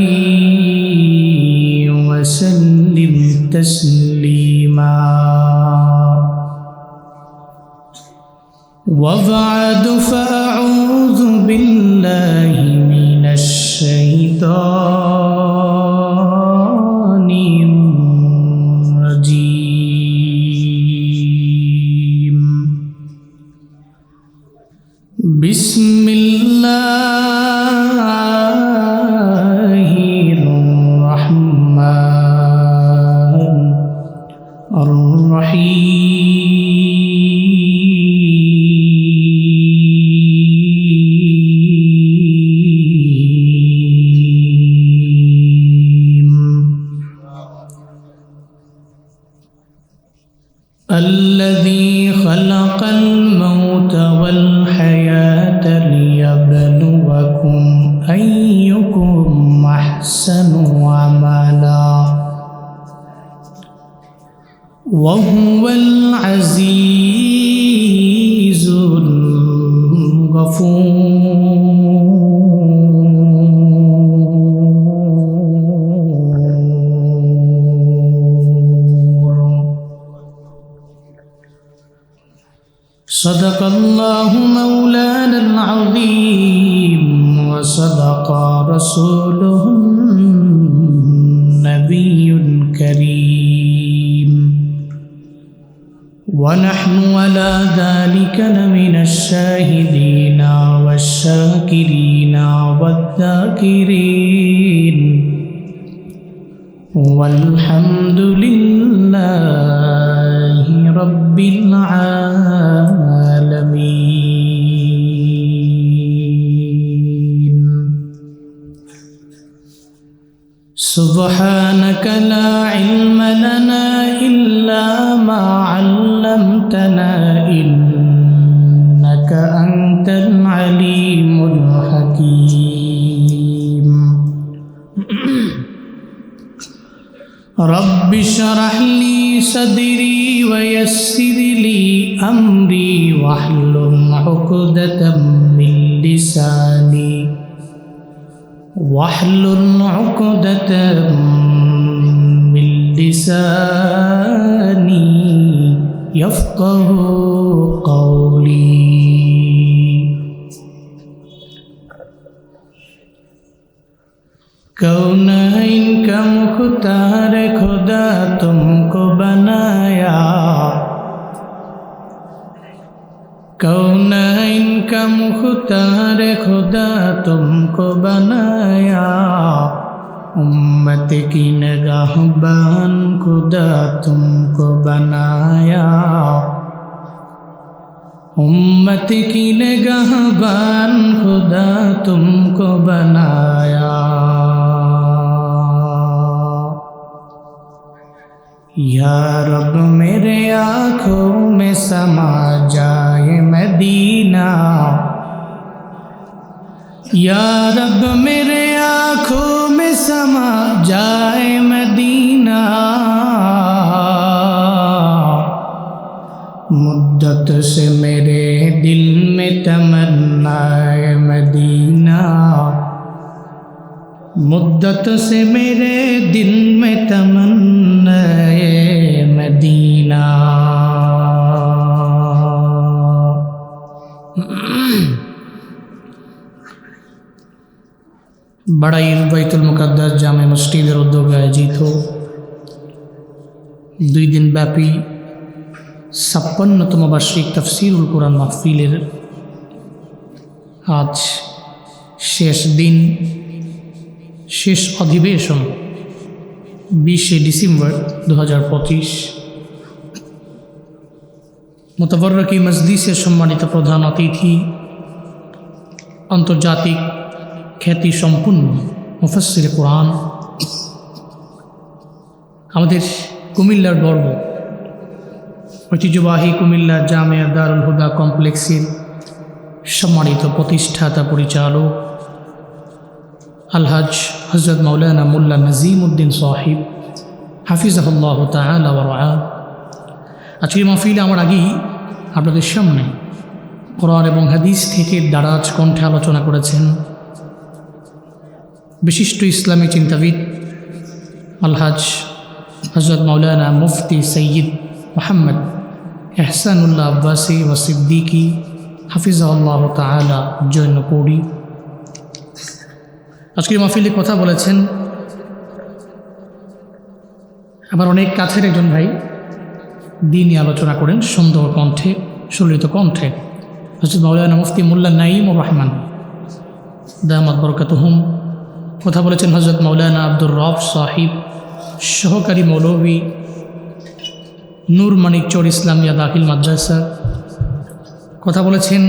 وسلم تسليما. وبعد فأعوذ بالله من الشيطان الرجيم. بسم الله الرحمن الرحيم. الذي خلق الموت والحياة ليبلوكم أيكم أحسن عملا وهو العزيز الغفور. صدق الله مولانا العظيم وصدق رسوله النبي الكريم ونحن على ذلك لمن الشاهدين والشاكرين والذاكرين والحمد لله رب العالمين. سبحانك لا علم لنا إلا ما علمتنا إنك أنت العليم الحكيم. رب اشرح لي صدري ويسر لي أمري واحلل عقدة من لساني يفقه قولي. कौनैन का मुख्तार खुदा तुमको बनाया, कौनैन का मुख्तार खुदा तुमको बनाया, उम्मत की निगाहबान खुदा तुमको बनाया, उम्मत की निगाहबान खुदा तुमको बनाया. या रब मेरे आँखों में समा जाए मदीना, या रब मेरे आँखों में समा जाए मदीना, मुद्दत से मेरे दिल में तमन्ना है मदीना, मुद्दत से मेरे दिल में तमन्ना है मदीना. बड़ाईर बैतुल मुक़द्दस जामे मस्जिদের উদ্যোগে আয়োজিত 2 দিন ব্যাপী 56তম বার্ষিক তাফসীরুল কুরআন মাহফিলের আজ শেষ দিন, শেষ অধিবেশন 20 ডিসেম্বর 2025। মুতাবাররকি মজলিসের সম্মানিত প্রধান অতিথি, আন্তর্জাতিক খ্যাতি সম্পন্ন মুফাসসির কোরআন, আমাদের কুমিল্লার গর্ব, ঐতিহ্যবাহী কুমিল্লা জামিয়া দারুল হুদা কমপ্লেক্সের সম্মানিত প্রতিষ্ঠাতা পরিচালক আলহাজ হযরত মাওলানা মোল্লা নাজিম উদ্দিন সাহিব হাফিজাহুল্লাহ তাআলা ওয়া রাআ। আজকের মাহফিলে আমার আগেই আপনাদের সামনে কোরআন এবং হাদিস থেকে দারাজ কণ্ঠে আলোচনা করেছেন বিশিষ্ট ইসলামী চিন্তাবিদ আলহাজ হযরত মাওলানা মুফতি সৈয়দ মোহাম্মদ এহসানুল্লাহ আব্বাসী ওয়া সিদ্দিকী হাফিজাহুল্লাহ তাআলা জৈনপুরী। আজকের মাহফিলে কথা বলেছেন আমার অনেক কাছের একজন ভাই, দিনই আলোচনা করেন সুন্দর কণ্ঠে, সুললিত কণ্ঠে, হযরত মাওলানা মুফতি মোল্লা নাঈমুর রহমান দামাত বরকাতুহুম। কথা বলেছেন হযরত মাওলানা আব্দুর রব সাহিব, সহকারী মৌলভী, নূর মানিকচর ইসলামিয়া দাখিল মাদ্রাসা। কথা বলেছেন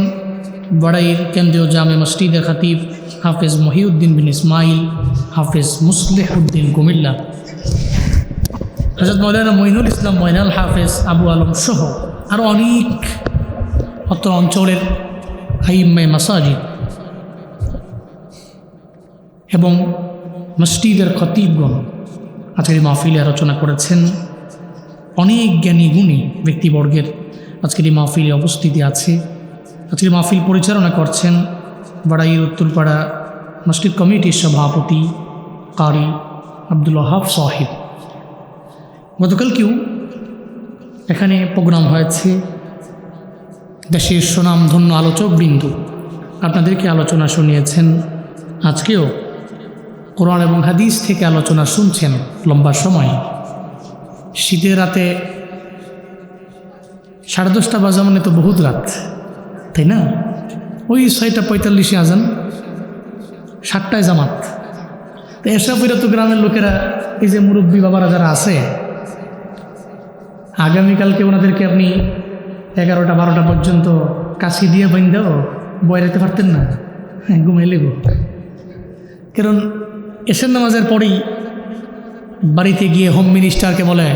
বড়াইর কেন্দ্রীয় জামে মসজিদের খতিব হাফেজ মহিউদ্দিন বিন ইসমাইল, হাফেজ মুসলিহ উদ্দিন কুমিল্লা, হযরত মাওলানা মঈনুল ইসলাম মঈনুল হাফেজ আবু আলম সহ আরও অনেক অত্র অঞ্চলের আইম্মে মাসাজিদ এবং মসজিদের খতিবগণ আজকের মাহফিলে আলোচনা করেছেন। অনেক জ্ঞানী গুণী ব্যক্তিবর্গের আজকের এই মাহফিলে উপস্থিতি আছে। আজকের মাহফিল পরিচালনা করছেন বড়াইয়ের উত্তরপাড়া মসজিদ কমিটির সভাপতি কারি আব্দুল ওয়াহাব সাহিব। গতকালকেও এখানে প্রোগ্রাম হয়েছে, দেশের সুনামধন্য আলোচকবৃন্দ আপনাদেরকে আলোচনা শুনিয়েছেন। আজকেও কোরআন এবং হাদিস থেকে আলোচনা শুনছেন লম্বা সময়। শীতের রাতে 10:30 বাজা মানে তো বহুত রাত, তাই না? ওই 6:45 আজান, 7টায় জামাত। তো এসব করে তো গ্রামের লোকেরা, এই যে মুরব্বী বাবারা যারা আছে, আগামীকালকে ওনাদেরকে আপনি 11টা-12টা পর্যন্ত কাশি দিয়ে বাইন্দাও বয়রাতে পারতেন না, হ্যাঁ ঘুমাইলে গো। কারণ এশার নামাজের পরেই বাড়িতে গিয়ে হোম মিনিস্টারকে বলে,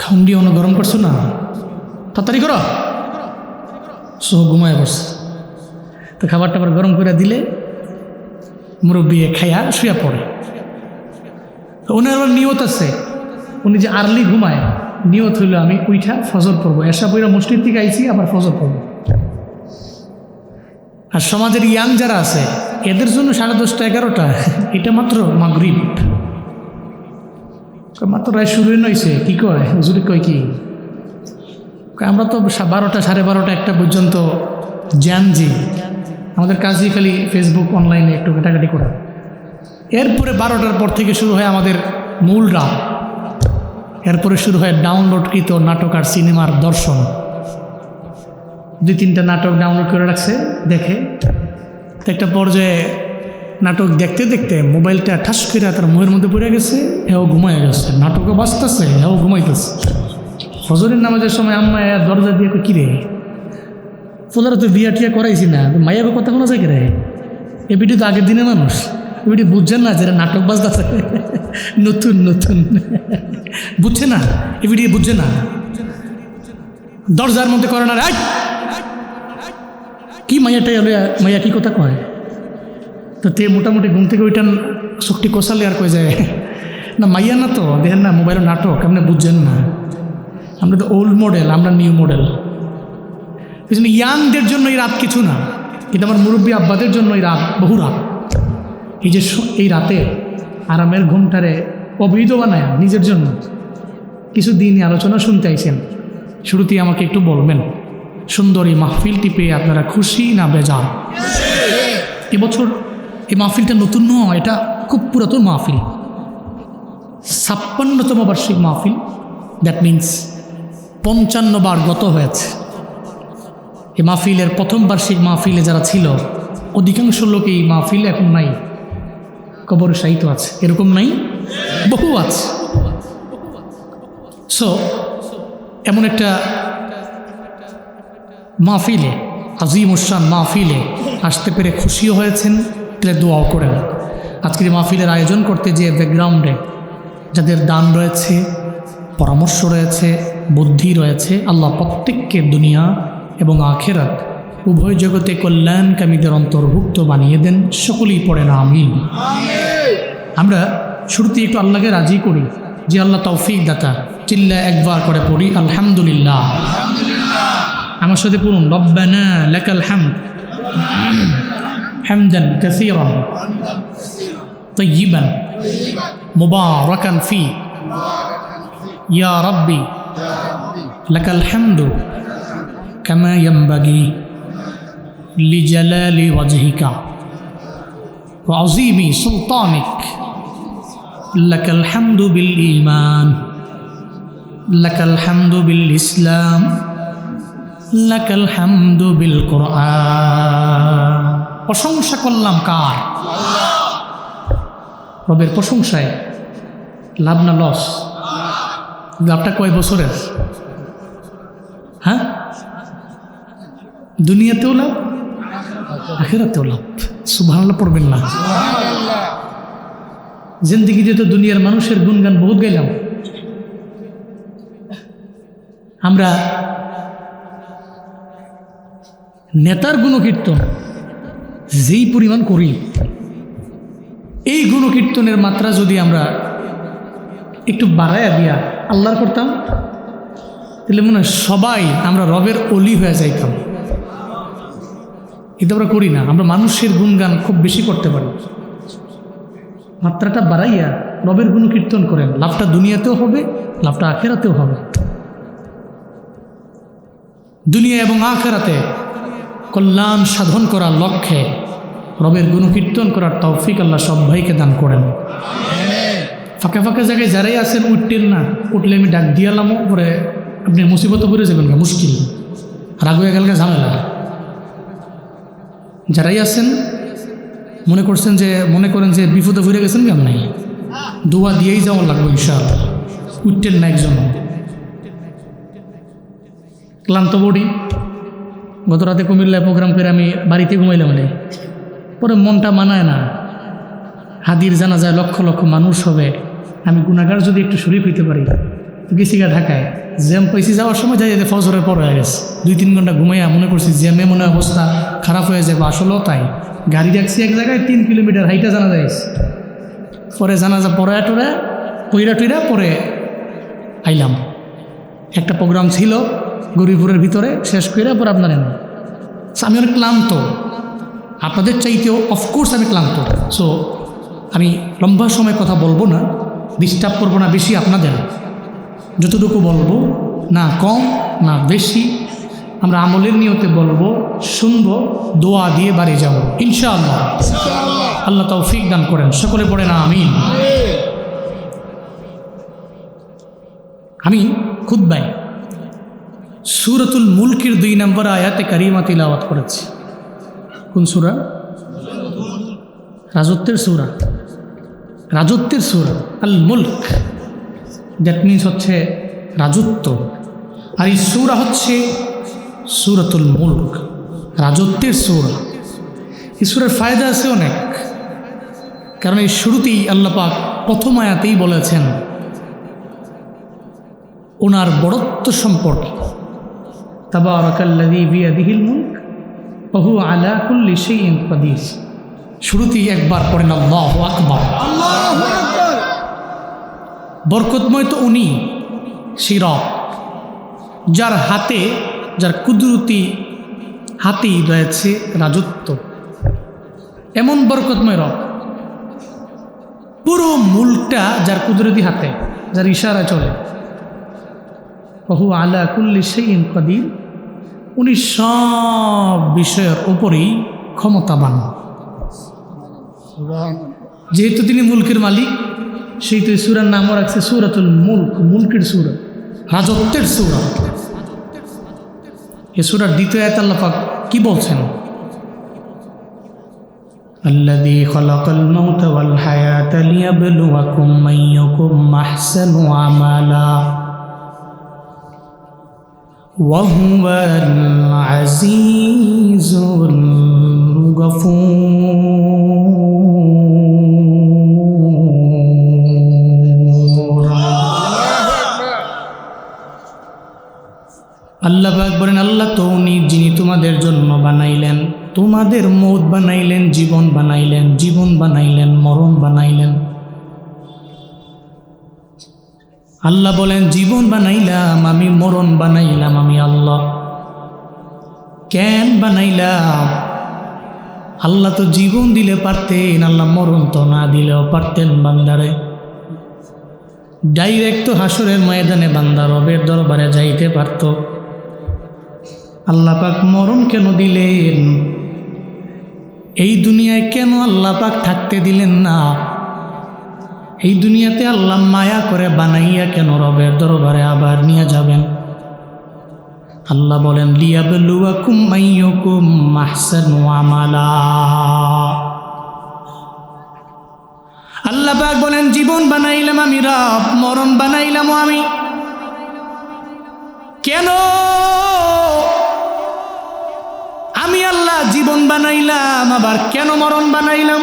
খাউন্ডি অন্য গরম করছো না, তাড়াতাড়ি করো, সহ ঘুমায় বসে। তো খাবার টাবার গরম করে দিলে মুরব্বী খাইয়া শুয়ে পড়ে। তো ওনার আবার নিয়ত আছে, উনি যে আর্লি ঘুমায়, নিয়ত হইল আমি উইঠা ফজর পড়বো, এসা বইরা মসজিদ থেকে আইছি আবার ফজর পড়বো। আর সমাজের ইয়াং যারা আছে এদের জন্য 10:30-11টা এটা মাত্র মাগরিব, মাত্র রায় শুরু হয়েছে। কি কয় হুজুরে, কয় কি আমরা তো 12টা, 12:30, 1টা পর্যন্ত জানজি, আমাদের কাজই খালি ফেসবুক অনলাইনে একটু ঘাটাঘাটি করা। এরপরে 12টার পর থেকে শুরু হয় আমাদের মূল রাত। এরপরে শুরু হয় ডাউনলোডকৃত নাটক আর সিনেমার দর্শন। 2-3টা নাটক ডাউনলোড করে রাখছে, দেখে। তো একটা পর্যায়ে নাটক দেখতে দেখতে মোবাইলটা ঠাস করে তার মুখের মধ্যে পড়ে গেছে, এও ঘুমায় গেছে। নাটকও বাঁচতেছে, এও ঘুমাইতেছে। ফজরের নামাজের সময় আম্মা দরজা দিয়ে কিরে ফোলারা তো বিয়া টিয়া করাইছি না, মাইয়াকে কথা কোনো যায় রে, এ ভিডিও তো আগের দিনের মানুষ, এ ভিডিও বুঝছেন না যারা নাটক বাজতেছে নতুন নতুন, বুঝছে না, এ ভিডিও বুঝছে না। দরজার মধ্যে করে না রে, কি মাইয়াটাই হলে মাইয়া কি কথা কয়। তো তে মোটামুটি ঘুম থেকে ওইটান শক্তি কষালে আর কয়ে যায় না মাইয়া না, তো দেখেন না মোবাইলের নাটক, আপনি বুঝছেন না, আমরা তো ওল্ড মডেল, আমরা নিউ মডেল। এই জন্য ইয়াংদের জন্য এই রাত কিছু না, কিন্তু আমার মুরব্বী আব্বাদের জন্য এই রাত বহু রাত। এই যে এই রাতে আরামের ঘুমটারে অবৈধ বানায় নিজের জন্য। কিছু দিনই আলোচনা শুনতে আইছেন, শুরুতেই আমাকে একটু বলবেন, সুন্দর এই মাহফিলটি পেয়ে আপনারা খুশি না বেজার? এবছর এই মাহফিলটা নতুন নয়, এটা খুব পুরাতন মাহফিল, 56তম বার্ষিক মাহফিল। দ্যাট মিন্স 55 বার গত হয়েছে। এই মাহফিলের প্রথম বার্ষিক মাহফিলে যারা ছিল অধিকাংশ লোক এই মাহফিলে এখন নাই, কবর সাহিত্য আছে, এরকম নাই, বহু আছে। সো এমন একটা মাহফিলে, আজিম উসান মাহফিলে আসতে পেরে খুশিও হয়েছেন, তাহলে দোয়াও করেন। আজকের মাহফিলের আয়োজন করতে যে ব্যাকগ্রাউন্ডে যাদের দান রয়েছে, পরামর্শ রয়েছে, বুদ্ধি রয়েছে, আল্লাহ প্রত্যেককে দুনিয়া এবং আখেরাত উভয় জগতে কল্যাণকামীদের অন্তর্ভুক্ত বানিয়ে দেন। সকলেই পড়েন আমিন। আমরা শুরুতে একটু আল্লাহকে রাজি করি যে আল্লাহ তৌফিক দাতা, চিল্লা একবার করে পড়ি আলহামদুলিল্লাহ। আমার সাথে পড়ুন, রব্বানা লাকাল হামদ হামদান কাসীরান তাইয়িবান মুবারাকান ফি ইয়া রাব্বি লাকাল হামদু কামা ইয়ানবাগি লিজালালি ওয়াজহিকা ওয়া আযীমি সুলতানিক লাকাল হামদু বিল ঈমান লাকাল হামদু বিল ইসলাম লাকাল হামদু বিল কোরআন। প্রশংসা করলাম কার? রবের প্রশংসায় লাভ না লস? লাভটা কয় বছরের? হ্যাঁ, দুনিয়াতেও লাভ, আখিরাতেও লাভ। সুবহানাল্লাহ পড়বেন না? জিন্দেগিতে তো দুনিয়ার মানুষের গুণগান বহুত গাইলাম। আমরা নেতার গুণকীর্তন যেই পরিমাণ করি, এই গুণকীর্তনের মাত্রা যদি আমরা একটু বাড়াইয়া দিয়া আল্লাহর করতাম, তাহলে মনে হয় সবাই আমরা রবের অলি হয়ে যাইতাম। কিন্তু আমরা করি না। আমরা মানুষের গুণগান খুব বেশি করতে পারি। মাত্রাটা বাড়াইয়া রবের গুণকীর্তন করেন, লাভটা দুনিয়াতেও হবে, লাভটা আখেরাতেও হবে। দুনিয়া এবং আখেরাতে কল্যাণ সাধন করার লক্ষ্যে রবের গুণকীর্তন করার তৌফিক আল্লাহ সব ভাইকে দান করেন। ফাঁকা ফাঁকা জায়গায় যারাই আছেন উঠতেন না, উঠলে আমি ডাক দিয়ালামও, পরে আপনি মুসিবত পড়ে যাবেন না, মুশকিল রাগ হয়ে গেল ঝামেলা। যারাই আছেন মনে করেন যে বিপদে পড়ে গেছেন কেমন নাই, দোয়া দিয়েই যাওয়ার লাগবে ইনশাআল্লাহ। উঠতেন না একজন, ক্লান্ত বডি। গত রাতে কুমিল্লায় প্রোগ্রাম করে আমি বাড়িতে ঘুমাইলাম, পরে মনটা মানায় না। হাদির জানা যায় লক্ষ লক্ষ মানুষ হবে, আমি গুনাহগার যদি একটু শরীফ হইতে পারি। তো গেছি গা ঢাকায়, জ্যাম পাইছি, যাওয়ার সময় যাই ফজরের পর হয়ে গেছে। 2-3 ঘন্টা ঘুমাইয়া মনে করছি জ্যামে মনে অবস্থা খারাপ হয়ে যাবে, আসলেও তাই। গাড়ি রাখছি এক জায়গায়, 3 কিলোমিটার হাইটা জানা যায়। পরে জানাজা পড়া টরা টইরা পরে আইলাম। একটা প্রোগ্রাম ছিল গরিপুরের ভিতরে, শেষ করে পরে আপনার এনে আমি অনেক ক্লান্ত, আপনাদের চাইতেও অফকোর্স আমি ক্লান্ত। সো আমি লম্বা সময় কথা বলবো না, ডিস্টার্ব করবো না বেশি আপনাদের। যতটুকু বলবো, না কম না বেশি, আমরা আমলের নিয়তে বলবো, শুনবো, দোয়া দিয়ে বাড়ি যাবো ইনশাআল্লাহ। আল্লাহ তৌফিক দান করেন, সকলে পড়ে না আমিন। আমি খুতবায় সূরাতুল মুলকের 2 নম্বর আয়াতে কারিমা তিলাওয়াত করেছি। কোন সূরা? রাজত্বের সূরা, রাজত্বের সূরা আল মুলক। দ্যাট মিনস হচ্ছে রাজত্ব। আর এই সূরা হচ্ছে সূরাতুল মুলক, রাজত্বের সূরা। এই সূরার ফায়দা আছে অনেক, কারণ এই শুরুতেই আল্লাহ পাক প্রথম আয়াতেই বলেছেন ওনার বড়ত্ব সম্পর্কে। তাবারাকাল্লাযী বিয়াদিহিল মুলক ওয়া হুয়া আলা কুল্লি শাইইন কাদির। শুরুতেই একবার পড়েন আল্লাহু আকবার। আল্লাহু আকবার। বরকতময় তো উনি, সেই রব যার হাতে, যার কুদরতি হাতেই রয়েছে রাজত্ব। এমন বরকতময় রব, পুরো মুলকটা যার কুদরতি হাতে, যার ইশারায় চলে। ওয়া হুয়া আলা কুল্লি শাইইন কাদির। উনি সব বিষয়ের উপরেই ক্ষমতাবান। যেহেতু তিনি মুলকের মালিক, সেই তো সূরার নামও রাখছে সূরাতুল মুলক, মুলকের সূরা, রাজত্বের সূরা। এই সূরার দ্বিতীয় আয়াতে আল্লাহ পাক কি বলছেন? আল্লাযী খালাকাল মাউতা ওয়াল হায়াতা লিয়াবলুয়াকুম আইয়ুকুম আহসানু আমালা ওয়া হুয়াল আজিজুল গফুর। আল্লাহ পাক বলেন, আল্লাহ তো উনি যিনি তোমাদের জন্য বানাইলেন, তোমাদের মৌত বানাইলেন, জীবন বানাইলেন, জীবন বানাইলেন, মরণ বানাইলেন। আল্লাহ বলেন, জীবন বানাইলাম আমি, মরণ বানাইলাম আমি আল্লাহ। কেন বানাইলাম? আল্লাহ তো জীবন দিলে পারতেন, আল্লাহ মরণ তো না দিলেও পারতেন বান্দারে। ডাইরেক্ট তো হাসরের ময়দানে বান্দা রবের দরবারে যাইতে পারত। আল্লাহ পাক মরণ কেন দিলেন? এই দুনিয়ায় কেন আল্লাহ পাক থাকতে দিলেন না? এই দুনিয়াতে আল্লাহ মায়া করে বানাইয়া কেন রবের দরবারে আবার নিয়ে যাবেন? আল্লাহ বলেন, লিয়াবলুয়াকুম আইয়ুকুম আহসানু আমালা। আল্লাহ পাক বলেন, জীবন বানাইলাম আমি রব, মরণ বানাইলাম আমি। কেন? আমি আল্লাহ জীবন বানাইলাম, আবার কেন মরণ বানাইলাম?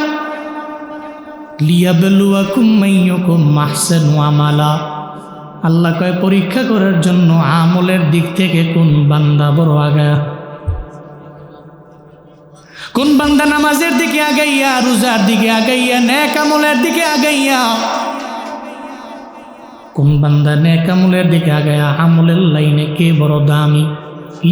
লিয়াবলুয়াকুম আইয়ুকুম আহসানু আমালা। আল্লাহ কয় পরীক্ষা করার জন্য আমলের দিক থেকে কোন বান্দা বড় আগায়া, কোন বান্দা নামাজের দিকে আগাইয়া, রোজার দিকে আগাইয়া, নেক আমলের দিকে আগাইয়া, কোন বান্দা নেক আমলের দিকে আগাইয়া আমলের লাইনে কে বড় দামি।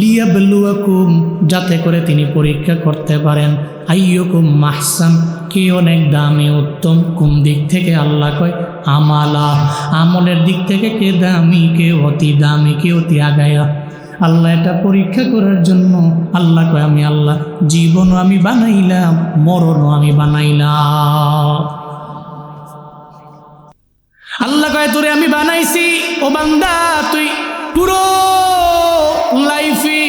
লিয়াবলুয়াকুম, যাতে করে তিনি পরীক্ষা করতে পারেন, আইয়ুকুম আহসান, কে অনেক দামি উত্তম। কোন দিক থেকে? আল্লাহ কয় আমালা, আমলের দিক থেকে কে দামি, কে অতি দামি, কে অতি আগায়া। আল্লাহ এটা পরীক্ষা করার জন্য আল্লাহ কয় আমি আল্লাহ জীবনও আমি বানাইলাম, মরণও আমি বানাইলাম। আল্লাহ কয় তোরে আমি বানাইছি, ও বান্দা তুই পুরো লাইফে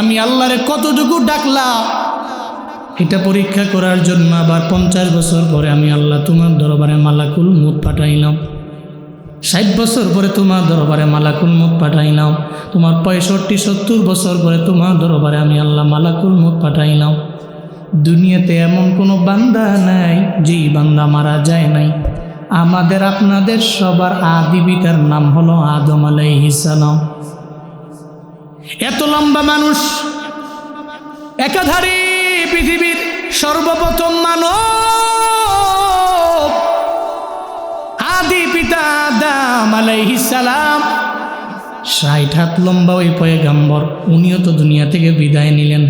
আমি আল্লাহরে কতটুকু ডাকলাম এটা পরীক্ষা করার জন্য আবার 50 বছর পরে আমি আল্লাহ তোমার দরবারে মালাকুল মউত পাঠাইলাম। 60 বছর পরে তোমার দরবারে মালাকুল মউত পাঠাইলাম। তোমার 65-70 বছর পরে তোমার দরবারে আমি আল্লাহ মালাকুল মউত পাঠাইলাম। দুনিয়াতে এমন কোনো বান্দা নাই যেই বান্দা মারা যায় নাই। আমাদের আপনাদের সবার আদি পিতার নাম হলো আদম আলাইহিস সালাম। এত লম্বা মানুষ, একাধারে পৃথিবীর সর্বপ্রথম মানব, আদি পিতা আদম আলাইহিস সালাম। 60 হাত লম্বা ওই পয়গম্বর, উনিও তো দুনিয়া থেকে বিদায় নিলেন।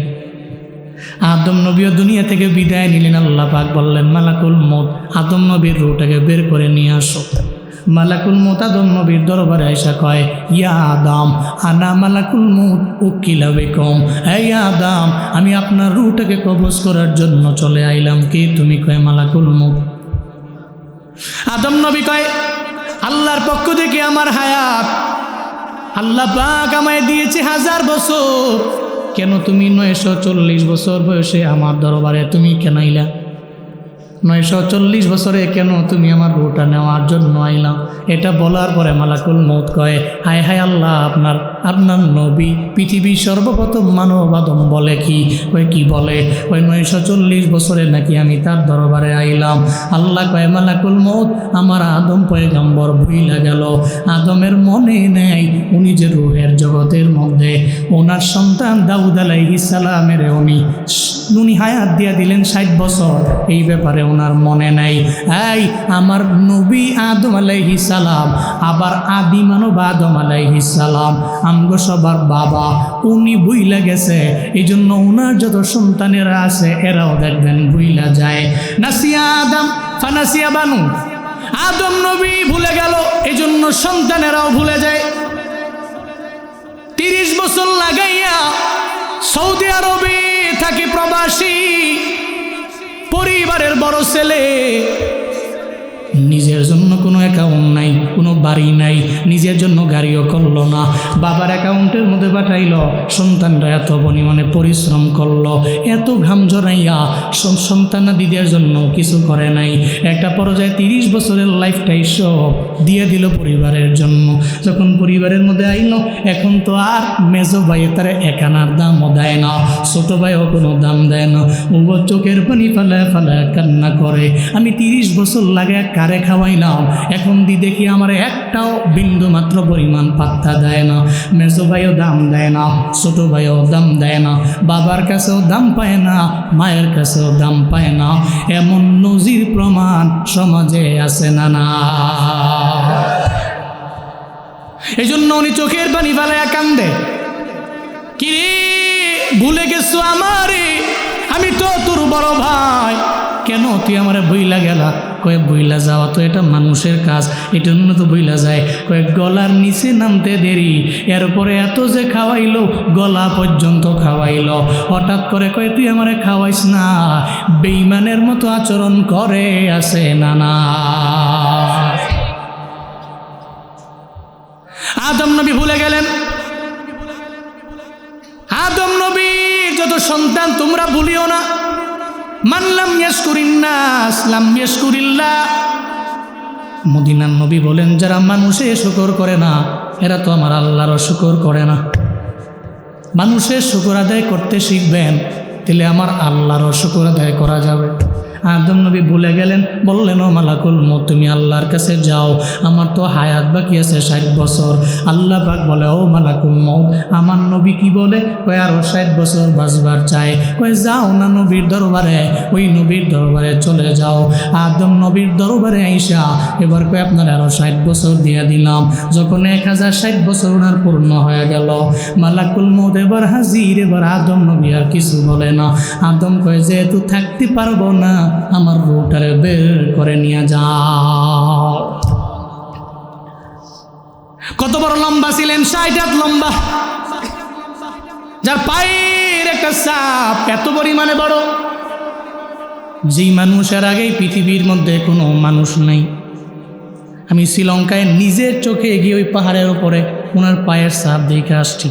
আদম নবীও দুনিয়া থেকে বিদায় নিলেন। আল্লাহ পাক বললেন মালাকুল মউত আদম নবীর রূহটাকে বের করে নিয়ে আসো। মালাকুল মউত আদম নবীর দরবারে আয়েশা কয়, ইয়া আদম আনা মালাকুল মউত উকিলা বিকুম। এই আদম, আমি আপনার রূহটাকে কবজ করার জন্য চলে আইলাম। কি তুমি? কয় মালাকুল মউত। আদম নবী কয়, আল্লাহর পক্ষ থেকে আমার হায়াত আল্লাহ পাক আমায় দিয়েছে 1000 বছর। কেন তুমি 940 বছর বয়সে আমার দরবারে তুমি কেন আইলা? 940 বছরে কেন তুমি আমার রূহটা নেওয়ার জন্য আইলা? এটা বলার পরে মালাকুল মউত কয়, হায় হায় আল্লাহ, আপনার নবী পৃথিবীর সর্বপ্রথম মানব আদম বলে কি? ওই কি বলে? ওই 940 বছরে নাকি আমি তার দরবারে আইলাম। আল্লাহ কয়, মালাকুল মউত আমার আদম পয়গম্বর ভুইলা গেল। আদমের মনে নেই উনি যে রূহের জগতের মধ্যে ওনার সন্তান দাউদ আলাইহিস সালামের উনি হায়াত দিয়া দিলেন 60 বছর। এই ব্যাপারে ওনার মনে নাই। এই আমার নবী আদম আলাইহিস সালাম, আবার আদি মানব আদম আলাইহিস সালাম, আমগো সবার বাবা, উনি ভুইলা গেছে। এই জন্য ওনার যত সন্তানেরা আছে এরাও দেখবেন ভুইলা যায়। নাসিয়া আদম ফানাসিয়া বানু, আদম নবী ভুলে গেল, এই জন্য সন্তানেরাও ভুলে যায়। 30 বছর লাগাইয়া সৌদি আরবে থাকি প্রবাসী, পরিবারের বড় ছেলে, নিজের জন্য কোনো অ্যাকাউন্ট নাই, কোনো বাড়ি নাই, নিজের জন্য গাড়িও করলো না, বাবার অ্যাকাউন্টের মধ্যে পাঠাইল। সন্তানরা এত পরিমাণে পরিশ্রম করলো, এত ঘাম ঝরাইয়া সন্তানাদিদের জন্য কিছু করে নাই। একটা পর্যায়ে 30 বছরের লাইফটাই সব দিয়ে দিল পরিবারের জন্য। যখন পরিবারের মধ্যে আইল, এখন তো আর মেজো ভাইয়ে তার একানার দামও দেয় না, ছোট ভাইও কোনো দাম দেয় না। ও চোখের পানি ফালায় ফালায় কান্না করে, আমি 30 বছর লাগে কারে খাওয়াইলাম, এখন দেখি আমার একটাও বিন্দু মাত্র পরিমাণ পাত্তা দেয় না। মেজো ভাইও দাম দেয় না, ছোট ভাইও দাম দেয় না, বাবার কাছেও দাম পায় না, মায়ের কাছেও দাম পায় না। এমন নজির প্রমাণ সমাজে আছে না? না। এই জন্য উনি চোখের পানি ফেলাইয়া কান্দে, কিরে ভুলে গেছো আমারে? আমি তো তোর বড় ভাই, কেন তুই আমার বইলা গেলা? কয়ে বইলা যাওয়া তো এটা মানুষের কাজ, এটা জন্য তো বইলা যায়। কয়েক গলার নিচে নামতে দেরি, এরপরে এত যে খাওয়াইলো, গলা পর্যন্ত খাওয়াইলো। হঠাৎ করে কয়ে তুই আমারে খাওয়াইস না, বেঈমানের মতো আচরণ করে আছে না? না। আদম নবী ভুলে গেলেন। আদম নবীর যত সন্তান তোমরা ভুলিও না। মানলাম ইয়াশকুরিন্নাস লাম ইয়াশকুরিল্লাহ। মদিনার নবী বলেন, যারা মানুষের শুকর করে না এরা তো আমার আল্লাহরও শুকর করে না। মানুষের শুকর আদায় করতে শিখবেন, তাহলে আমার আল্লাহরও শুকর আদায় করা যাবে। আদম নবী ভুলে গেলেন, বললেন ও মালাকুল মউত তুমি আল্লাহর কাছে যাও, আমার তো হায়াত বাকি আছে 60 বছর। আল্লাহ পাক বলে, ও মালাকুল মউত আমার নবী কি বলে? কয় আরো 60 বছর বাঁচবার চায়। কয় যাও না নবীর দরবারে, ওই নবীর দরবারে চলে যাও। আদম নবীর দরবারে আইসা এবার কয় আপনার আরো 60 বছর দিয়ে দিলাম। যখন 1060 বছর ওনার পূর্ণ হয়ে গেল, মালাকুল মউত এবার হাজির। এবার আদম নবী আর কিছু বলে না। আদম কয় যেহেতু থাকতে পারবো না, আমার রূহটারে বের করে নিয়ে যাও। কত বড় লম্বা ছিলেন, 60 হাত লম্বা, যার পায়ের একটা সাপ এত পরিমাণে বড়, যেই মানুষের আগেই পৃথিবীর মধ্যে কোনো মানুষ নেই। আমি শ্রীলঙ্কায় নিজের চোখে গিয়ে ওই পাহাড়ের উপরে ওনার পায়ের ছাপ দেখে আসছি।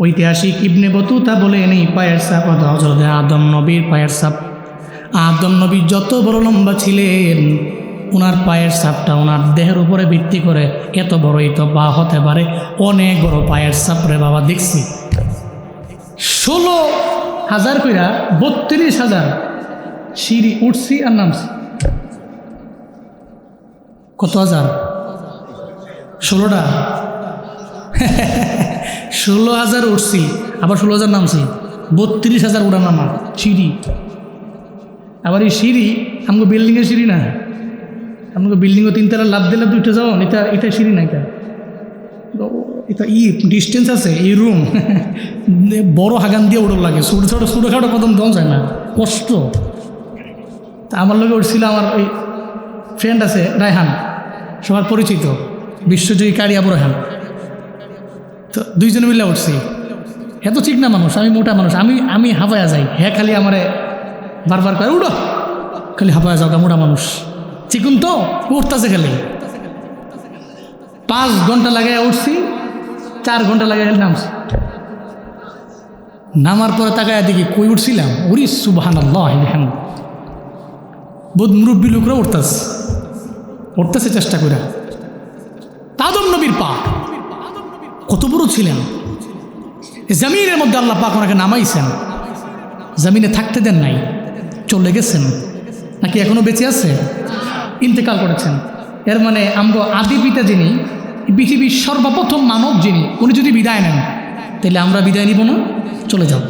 ঐতিহাসিক ইবনে বতুতা বলেন এই পায়ের ছাপ হযরত আদম নবীর পায়ের ছাপ। আদম নবী যত বড় লম্বা ছিলেন, ওনার পায়ের ছাপটা ওনার দেহের উপরে ভিত্তি করে এত বড়ই তো পা হতে পারে। অনেক বড় পায়ের ছাপ রে বাবা, দেখছি 16,000 কইরা 32,000 সিঁড়ি উঠছি আর নামছি। কত হাজার? 16টা 16,000 উঠছি, আবার 16,000 নামছি, 32,000 উড়া নামা সিঁড়ি। আবার এই সিঁড়ি আমাকে বিল্ডিংয়ের সিঁড়ি না, আমাকে বিল্ডিংও 3 তলা লাভ দিলে উঠে যাও, এটা সিঁড়ি না, এটা ডিস্টেন্স আছে। এই রুম বড় হাগান দিয়ে উড়ো লাগে, ছোটোখাটো কদম দেওয়া যায় না, কষ্ট। তা আমার লোকে উঠছিল আমার ওই ফ্রেন্ড আছে রায়হান, সবার পরিচিত বিশ্বজয়ী কারি আবু রায়হান। তো দুইজনে মিলে উঠছি। এত ঠিক না মানুষ, আমি মোটা মানুষ, আমি হাঁপায়া যাই, হ্যাঁ খালি আমারে বারবার করে উঠো, খালি হাঁপায়া যাও, মোটা মানুষ চিকুন তো উঠতেছে খালি। 5 ঘন্টা লাগাই উঠছি, 4 ঘন্টা লাগাই নামছি। নামার পরে তাকায় দেখি কই উঠছিলাম, ওরে সুবহানাল্লাহ, বহুত মুরব্বী লোকরা উঠতেছে চেষ্টা করে। আদম নবীর পা কত বড় ছিলেন, জমিনের মধ্যে আল্লাহ পাক ওনাকে নামাইছেন, জমিনে থাকতে দেন নাই, চলে গেছেন নাকি এখনো বেঁচে আছে, ইন্তেকাল করেছেন। এর মানে আমরা আদি পিতা যিনি, পৃথিবীর সর্বপ্রথম মানব যিনি, উনি যদি বিদায় নেন তাহলে আমরা বিদায় নিব না, চলে যাব।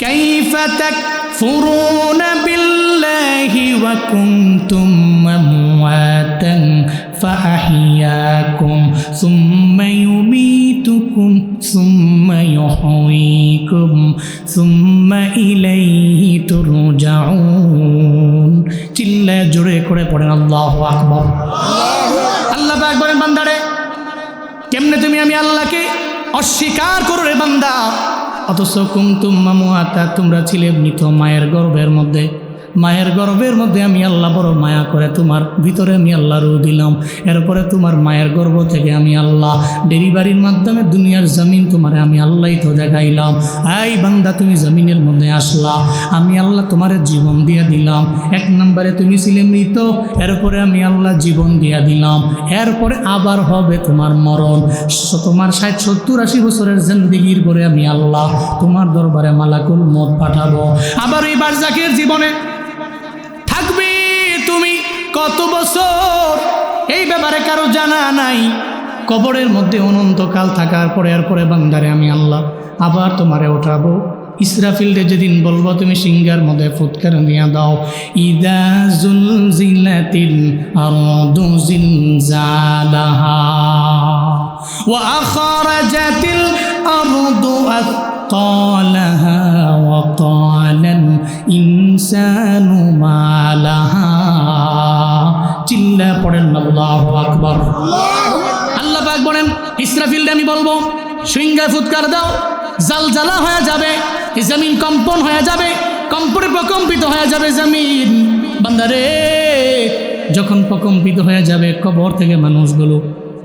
কাইফা তাকফুরুনা বিল্লাহি ওয়া কুনতুম আমওয়াতান ফাআহইয়াকুম সুম্মা ইউমীতুকুম সুম্মা ইউহয়ীকুম সুম্মা ইলাইহি তুরজাউন। চিল্লা জোরে করে পড়েন আল্লাহু আকবার। আল্লাহ পাক বলেন, বান্দারে কেমনে তুমি আমি আল্লাহকে অস্বীকার করো রে বান্দা, অথচ কুনতুম আমওয়াতা, তোমরা ছিলে মৃত মায়ের গর্ভের মধ্যে। মায়ের গর্ভের মধ্যে আমি আল্লাহ বড় মায়া করে তোমার ভিতরে আমি আল্লাহ রূহ দিলাম। এরপরে তোমার মায়ের গর্ভ থেকে আমি আল্লাহ ডেলিভারির মাধ্যমে দুনিয়ার জমিন তোমারে আমি আল্লাহই তো দেখাইলাম। এই বান্দা তুমি জমিনের মধ্যে আসলা, আমি আল্লাহ তোমার জীবন দিয়া দিলাম। 1 নম্বরে তুমি ছিলে মৃত, এরপরে আমি আল্লাহ জীবন দিয়া দিলাম। এরপরে আবার হবে তোমার মরণ। তোমার 60, 70, 80 বছরের জিন্দেগির পরে আমি আল্লাহ তোমার দরবারে মালাকুল মউত পাঠাবো। আবার এই বারজাকের জীবনে থাকবে তুমি কত বছর, এই ব্যাপারে কারো জানা নাই। কবরের মধ্যে অনন্তকাল থাকার পরে এরপরে বান্দারে আমি আল্লাহ আবার তোমারে উঠাবো। ইসরাফিলরে যেদিন বলবো তুমি সিংহার মধ্যে ফুৎকার নিয়ে দাও, ইদা জুলজিলাতিল আরদু জিলজালাহা ওয়া আখরাজাতিল আরদু আথকালাহা ওয়া ক্বালাল ইনসানু মা লাহা। চিল্লা পড়েন আল্লাহু আকবার। আল্লাহ পাক বলেন, ইসরাফিলরে আমি বলবো সিংহায় ফুৎকার দাও, জালজালা হয়ে যাবে, জমিন কম্পন হয়ে যাবে, কম্পনে প্রকম্পিত হয়ে যাবে জমিন। বান্দারে যখন প্রকম্পিত হয়ে যাবে, কবর থেকে মানুষগুলো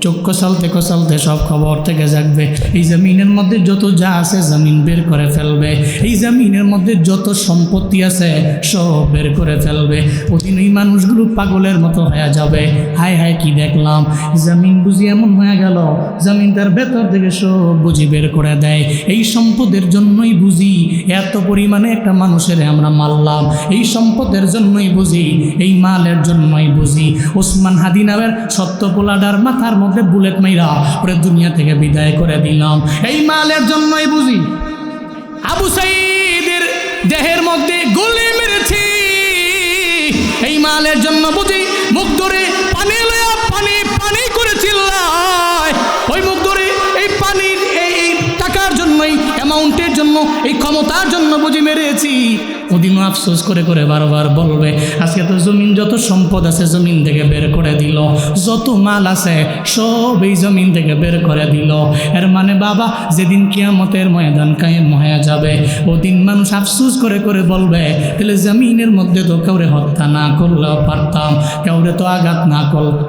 চোখ কষালতে সব খবর থেকে জাগবে। এই জমিনের মধ্যে যত যা আছে জমিন বের করে ফেলবে, এই জমিনের মধ্যে যত সম্পত্তি আছে সব বের করে ফেলবে। ওদিন এই মানুষগুলো পাগলের মতো হয়ে যাবে, হায় হায় কি দেখলাম, জমিন বুঝি এমন হয়ে গেল, জমিন তার ভেতর থেকে সব বুঝি বের করে দেয়। এই সম্পদের জন্যই বুঝি এত পরিমাণে একটা মানুষের আমরা মারলাম, এই সম্পদের জন্যই বুঝি, এই মালের জন্যই বুঝি ওসমান হাদি নামের সত্য পোলাডার মাথার মধ্যে বুলেট মাইরা ওরে দুনিয়া থেকে বিদায় করে দিলাম, এই মালের জন্যই বুঝি। আবু সাঈদের দেহের মধ্যে গুলি মেরেছি, এই মালের জন্য বুঝি। মুখ ধরে পানি লয়া পানি পানি করে চিল্লায়, ওই মুখ ধরে এই পানির এই টাকার জন্যই, অ্যামাউন্টের জন্য, এই ক্ষমতার জন্য বুঝি মেরেছি। ওদিনও আফসোস করে করে বারবার বলবে, আজকে তো জমিন যত সম্পদ আছে জমিন থেকে বের করে দিল, যত মাল আছে সব এই জমিন থেকে বের করে দিল। এর মানে বাবা যেদিন কিয়ামতের ময়দান কায়েম হয়ে যাবে ওদিন মানুষ আফসোস করে করে বলবে, তাহলে জমিনের মধ্যে তো কাউরে হত্যা না করলেও পারতাম, কাউরে তো আঘাত না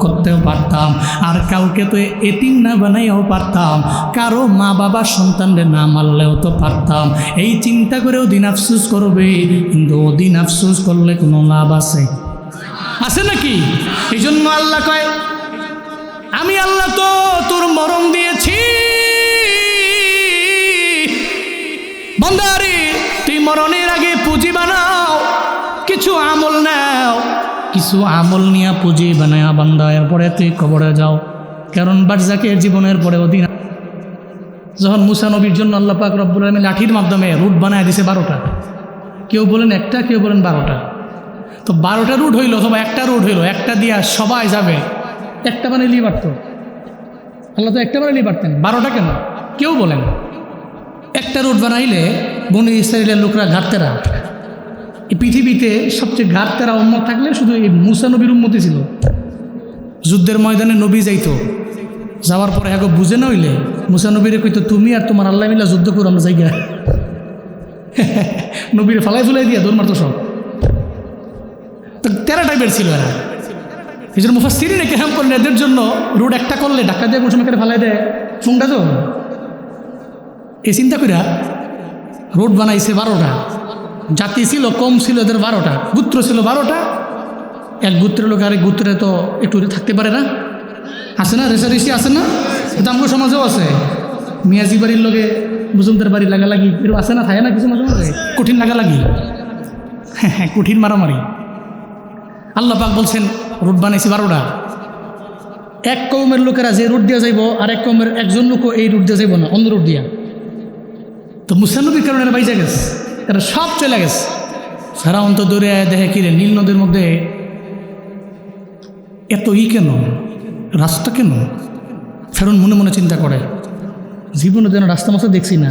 করতেও পারতাম, আর কাউকে তো এতিম না বানাইও পারতাম, কারো মা বাবা সন্তানদের না মারলেও তো পারতাম। এই চিন্তা করে ওদিন আফসোস করবে, কিন্তু ওদিন আফসোস করলে কোনো লাভ আছে নাকি? এই জন্য আল্লাহ কয়, আমি আল্লাহ তো তোর মরণ দিয়েছি বান্দারে, তুই মরণের আগে পুঁজি বানাও, কিছু আমল নাও, কিছু আমল নিয়ে পুঁজি বানায় বান্দা, এরপরে তুই কবরে যাও। কারণ বারজাকের জীবনের পরে ওদিন যখন মুসা নবীর জন্য আল্লাহ পাক রব্বুল আলামিন লাঠির মাধ্যমে রুট বানায় দিছে 12টা, কেউ বলেন একটা, কেউ বলেন 12টা। তো 12টা রুট হইল অথবা একটা রুট হইল, একটা দিয়া সবাই যাবে, একটা বানাইলেই পারত, আল্লাহ তো একটা বানাইলেই পারতেন, 12টা কেন? কেউ বলেন একটা রুট বানাইলে বনি ইসরাইলের লোকরা ঘাটতেরা, এই পৃথিবীতে সবচেয়ে ঘাটতেরা উম্মত থাকলে শুধু এই মুসা নবীর উম্মতি ছিল। যুদ্ধের ময়দানে নবী যাইতো, যাওয়ার পরে এখন বুঝে না হইলে মুসা নবীরে কইতো, তুমি আর তোমার আল্লাহ মিলা যুদ্ধ করো, আমরা জায়গা নবীরে ফালাই ফুলাই দিয়া দৌড় মারতো সব। তো 13 টাইপের ছিল এরা। এই জন্য মুফাসসিরিনে কেরাম করলেন এদের জন্য রুট একটা করলে ধাক্কা দিয়ে কোনো সময় ফালাই দেয় ফুংটা তো। এই চিন্তা কইরা রোড বানাইছে 12টা, জাতি ছিল কম, ছিল এদের 12টা, গোত্র ছিল 12টা। এক গোত্রের লোক আরেক গোত্রে তো একটু থাকতে পারে না, আছে না, রেসারেসি আছে না, এটা আমাদের সমাজেও আছে। মিয়াজি বাড়ির লোকে মুসলমানদের বাড়ি লাগালাগি এরকম আছে না, থাকে না কিছু মাঝে মাঝে, কঠিন লাগালাগি, হ্যাঁ কঠিন মারামারি। আল্লাহ পাক বলছেন রুট বানাইছি 12টা। এক কৌমের লোকেরা যে রুট দিয়ে যাইব আর এক কৌমের একজন লোকও এই রুট দিয়ে যাইব না, অন্য রুট দিয়া। তো মুসা নবীর কারণে এরা বাইজা গেছে, এরা সব চলে গেছে। ফেরাউন তো দৌড়ে দেখে কিরে নীল নদীর মধ্যে এত কেন, রাস্তা কেন? ফেরাউন মনে মনে চিন্তা করে, জীবনে যেন রাস্তা মাস্তা দেখছি না,